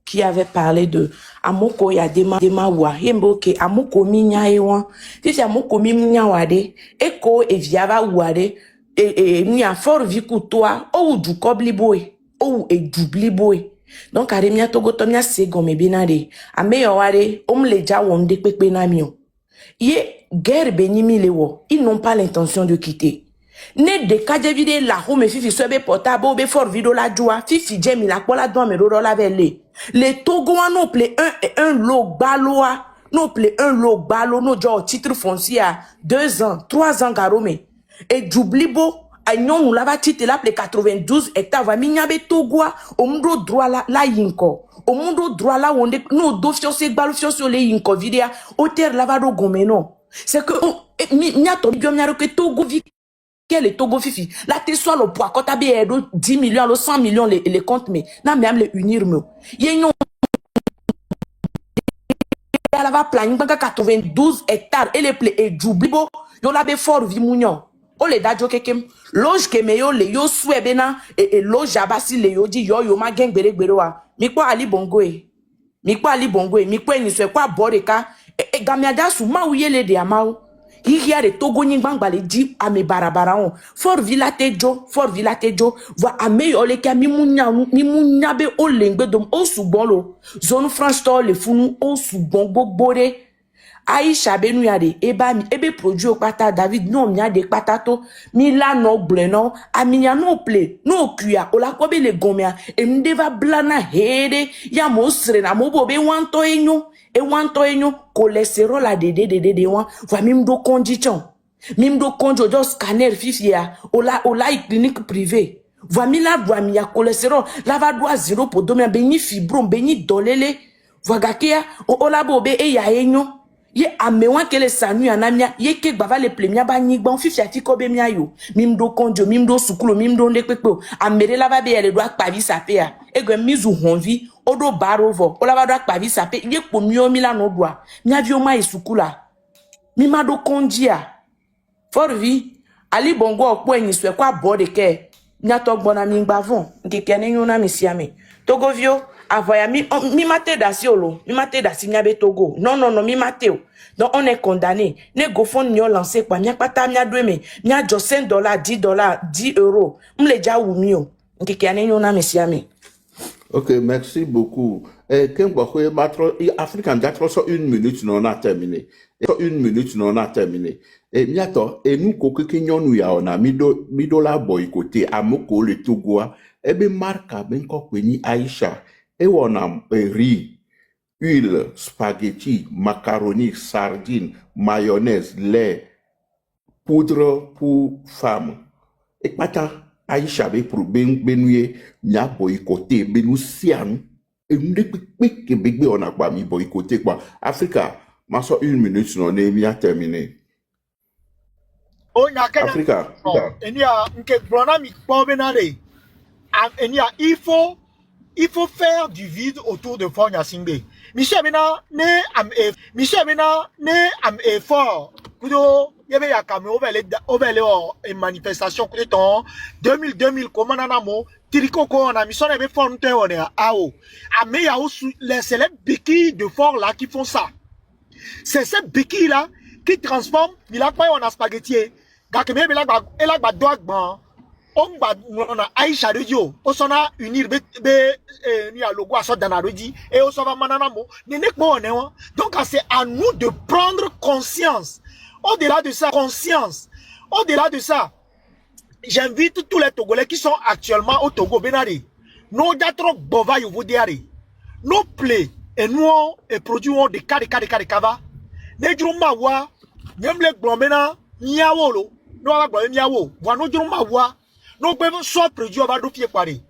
qui avait parlé de Amoko, il y a des mawa, yemboke, Amoko minya ewan. Si c'est Amoko minya wade, eko, et viava wade, et ni a fort viku toi, ou du kobliboe, ou et du bliboe. Donc, Aremia Togo Tomia Segome Binade, a meilleur wade, leja wonde pepe namio. Ye, guerre benimi lewo, ils n'ont pas l'intention de quitter. Ne de kadevide la home fifi sobe portable, be fort vido la joie, fifi jemi la pola doa me rodo la vele. Les Togoans non ple un lot baloa, non ple un lot balo, no jo titre foncier à 2 ans, 3 ans garome. Et j'oublibo, Agnon nous lava titre là ple 92 hectares, va minyabe Togoa, au mundo droit la yinko. Au mundo droit là, on est, no dofio se balo fio sur les yinko vidéa, au terre lavado gomeno. C'est que, miato, biomia que Togo vi, quel est Togo fifi. Là, t'es soit le poids, quand t'as bien 10 millions, 100 millions, les comptes, mais, n'a même les unir, me. Y'en elle va planning 92 hectares et les plaies et j'oublie bon yo la be fort vi mounion o le dajo kekem loge ke me yo le yo swebe na e loge abasi le yo di yo ma gen gbere wa mi kwa ali bongo mi kwa ni swe kwa boreka gamiada su ma uyele de amao hiya de togo nyi gbangbale di ame barabara on for villa tejo va ame yo le ka mi munya be o lengbe dom o sugbon lo zone France to le funu o sugbon gbogbore Aisha benu yade ebe produit o pata David no mi ade pata to mi la no ble no aminya no ple no kuya o la ko be le gomia e mdeva blana hede ya mo sre na mo bo be wanto enyo cholesterol la de wan va mimdo condition mimdo konjo do scanner fifia o la clinique privée va mi la va mi ya cholesterol la va do 0 pour domia be ni fibrom be ni dolele va gakia o la bo be e ya enyo ye amewan kele sanu ya namia ye ke gbava le plemia ba nyigba fifia ti ko be mia yo mimdo konjo mimdo sukulo mimdo ndekpepe amere la va be ele do akpavi sape ya egwe mizu honvi odo barovo o la va do akpavi sape ye po mio mi la no doa mia vi o ma isukula mi ma do konjia forvi ali bongo okpo enyi swe kwa bode ke nya to gbona mi gbavon nkeke ne yona mi siame togovio avoya mi mate dasiolo mi mate dasi nyabe Togo non mi mateo donc on est condamné ne gofon nyo lancé kwa mia pata mia doueme mia jo $5 $10 €. Mle ja wumio nkeke ane yona mi siame. Ok, merci beaucoup. African Jack, 1 minute, non a terminé. 1 minute, non a terminé. Et miato, et nous, coquin yon ya on a mido la boycotté, à moko le Togoa, et ben marca ben kokweni Aïcha, et on a riz, huile, spaghetti, macaroni, sardines, mayonnaise, lait, poudre pour femmes. Et pata, Aïcha be pour benouye, nya boycotté, benou sian, et nous de que bébé on a pas mi boycotté quoi. Africa, ma so 1 minute, non est bien terminé. Africa. Il faut faire du vide autour de Fort Nyasingbe. Michel Bena ne am effort. Kudo yebe ya kame ovele en manifestation kudo ton 2000 comment nanamo tiriko ko on a mis on ebe fonte on est ao. Ame ya les célèbres béquilles de Fort là qui font ça. C'est ces béquilles là qui transforment milak pa on a spaghetti. Gakeme be la gba doag ban. On va Aïcha Radio, on s'en a unir ni à logo à ça dans la redi et on s'en va mananamo. Donc c'est à nous de prendre conscience. Au-delà de ça, j'invite tous les Togolais qui sont actuellement au Togo Benari. Nous d'être bova you vous dire. Nos plaies et nous et produits de kava. Ne droma wa, même les glomena niawolo. Nous avons niawo. Voilà nous droma wa. Nous pouvons soit produit à dofier pareil.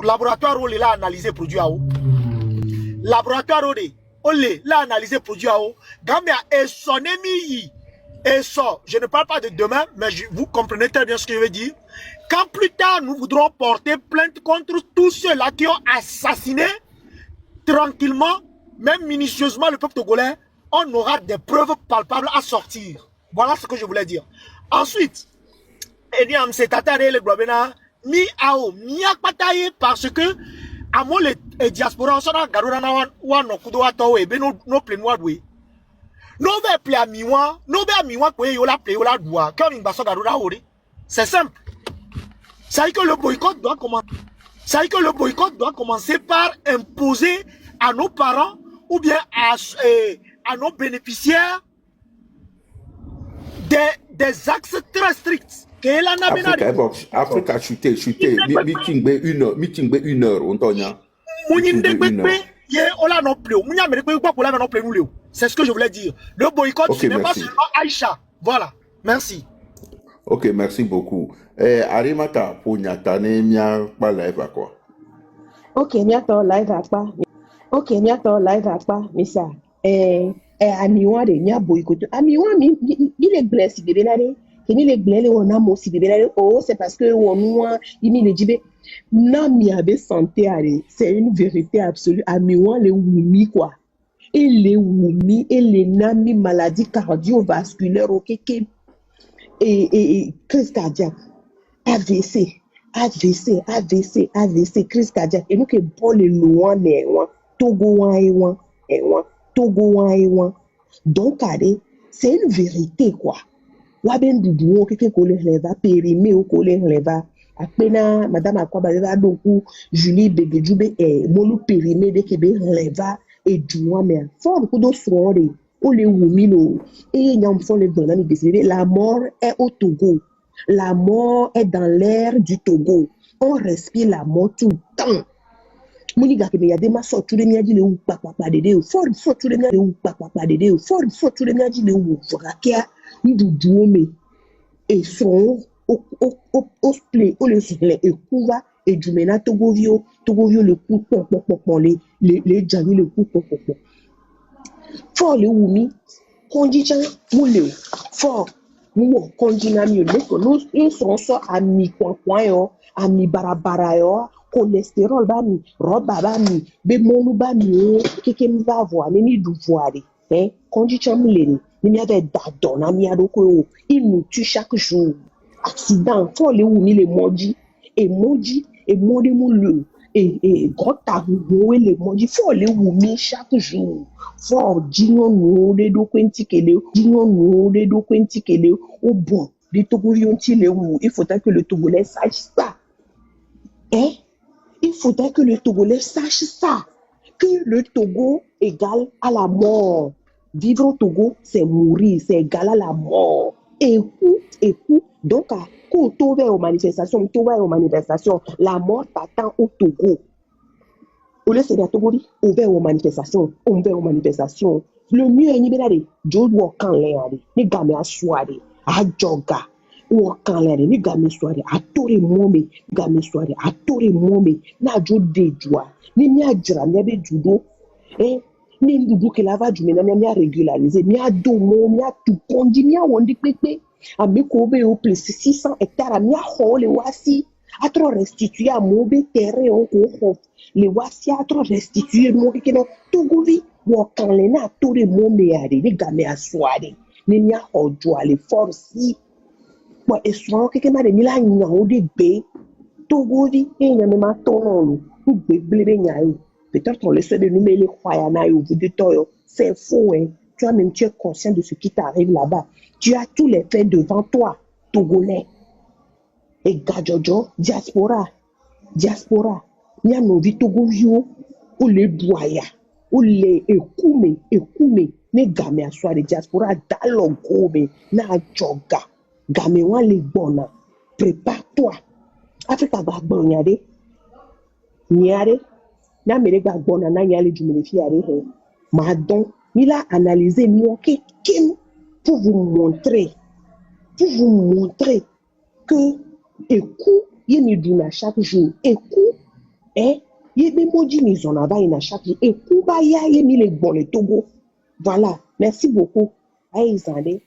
Laboratoire où là analyser produit à eau. Laboratoire où là analyser produit à eau. Gambia et son ennemi et ça. Je ne parle pas de demain, mais vous comprenez très bien ce que je veux dire. Quand plus tard nous voudrons porter plainte contre tous ceux-là qui ont assassiné tranquillement, même minutieusement le peuple togolais, on aura des preuves palpables à sortir. Voilà ce que je voulais dire. Ensuite. Ediam c'est tatare le globena mi ao mi akpataye parce que amo le diaspora so na garura na wa no kudo ato we be no plenwa dwe no ve ple amiwa no be amiwa ko yo la ple yo la doa quand il baso garura ori c'est simple. Ça dit que le boycott doit commencer par imposer à nos parents ou bien à nos bénéficiaires des axes très stricts. Africa chuté. Meeting be 1 heure, on tonya. C'est ce que je voulais dire. Le boycott, ce n'est pas seulement Aïcha. Voilà. Merci. Ok, merci beaucoup. Arimata, pour Nyatane, mia pas live quoi. Ok, miato live apa, mais ça. Amiwa de nya boycott. Amiwa mi est blessé de benare. Kemi le blele on a mo si bébé oh c'est parce que on nous il le dit na mi avait santé c'est une vérité absolue amiwa le wumi quoi et les wumi et les nami maladie cardiovasculaire au keke et crise cardiaque, AVC, crise cardiaque. Et nous que bon les loin mais Togo donc c'est une vérité quoi. Waben dudu quelqu'un collé leva périmé ou collé leva apena madame akwaba leva donc Julie bébé djube molu périmé de kebe leva et duwa mais fort ko do soirée o le wumino et nyam font les dans la mort est au Togo. La mort est dans l'air du Togo. On respire la mort tout le temps. Moniga que ya dema so tu le miadi le ou papa de fort so tu le miadi ou papa de fort so tu le miadi le ou vrakia nduduome et son au play au le et couva et du mena Togovio le coup les jami le coup fort le wumi kondicha mule fort nous condinami nous sont so ami coin yo ami barabara yo cholestérol bami roba bami be monu bami keke mva voir ni du voir kondicha mule ni avait dadon na mi adoko il nous tue chaque jour accident fort le wumi le moji et modi moule et gota où le moji fort le wumi chaque jour fort dino no de do kwenti kele au bon de Togolais le ou il faudrait que le Togolais sache ça il faudrait que le Togolais sache ça que le Togo égale à la mort. Vivre au Togo c'est mourir, c'est égal à la mort. Et donc quand tu vas aux manifestations, la mort t'attend au Togo. Au lieu de Togo, on va aux manifestations. Le mieux est de Joe Walkan Léade, ni game à soirée, à Joga, Walkan Léade, ni game soirée, à Torre Mombe, game soirée, à Torre Mombe, na Joe de Joie, ni mia dra, mia be judo, ni ndudu que lava du mena mia régulariser, mia domo, mia tout condi, mia wondi pepe, a me kobe au plus 600 hectares, mia hole wasi, a trop restitué à Mobe terrain au les wasi a trop restitué mon que no Togovi Walkan Lena Torre Mombe yade, ni game à soirée, ni mia hojo les forces. Bon, et souvent, quelqu'un m'a dit, là, il y a un début. Togovi, il y a même un ton, peut-être qu'on le sait de nous, mais les croyants, c'est faux, hein. Toi-même, tu es conscient de ce qui t'arrive là-bas. Tu as tous les faits devant toi, Togolais. Et Gadjojo, diaspora. Il y a nos vies Togovio, ou les boya, ou les écoumé, les gamins à soi, les diaspora, dalogome, na joga. Gamewa le bona, prépare-toi. Afrika gbagbo nyade, na mere gbagbo na nyale du menefiare he. Madon, il a analysé moi pour vous montrer que écoute, il y a chaque jour, écoute, il y a des mots qui sont là chaque jour, écoute, il y a les bons le Togo. Voilà, merci beaucoup. Aïe, Zandé.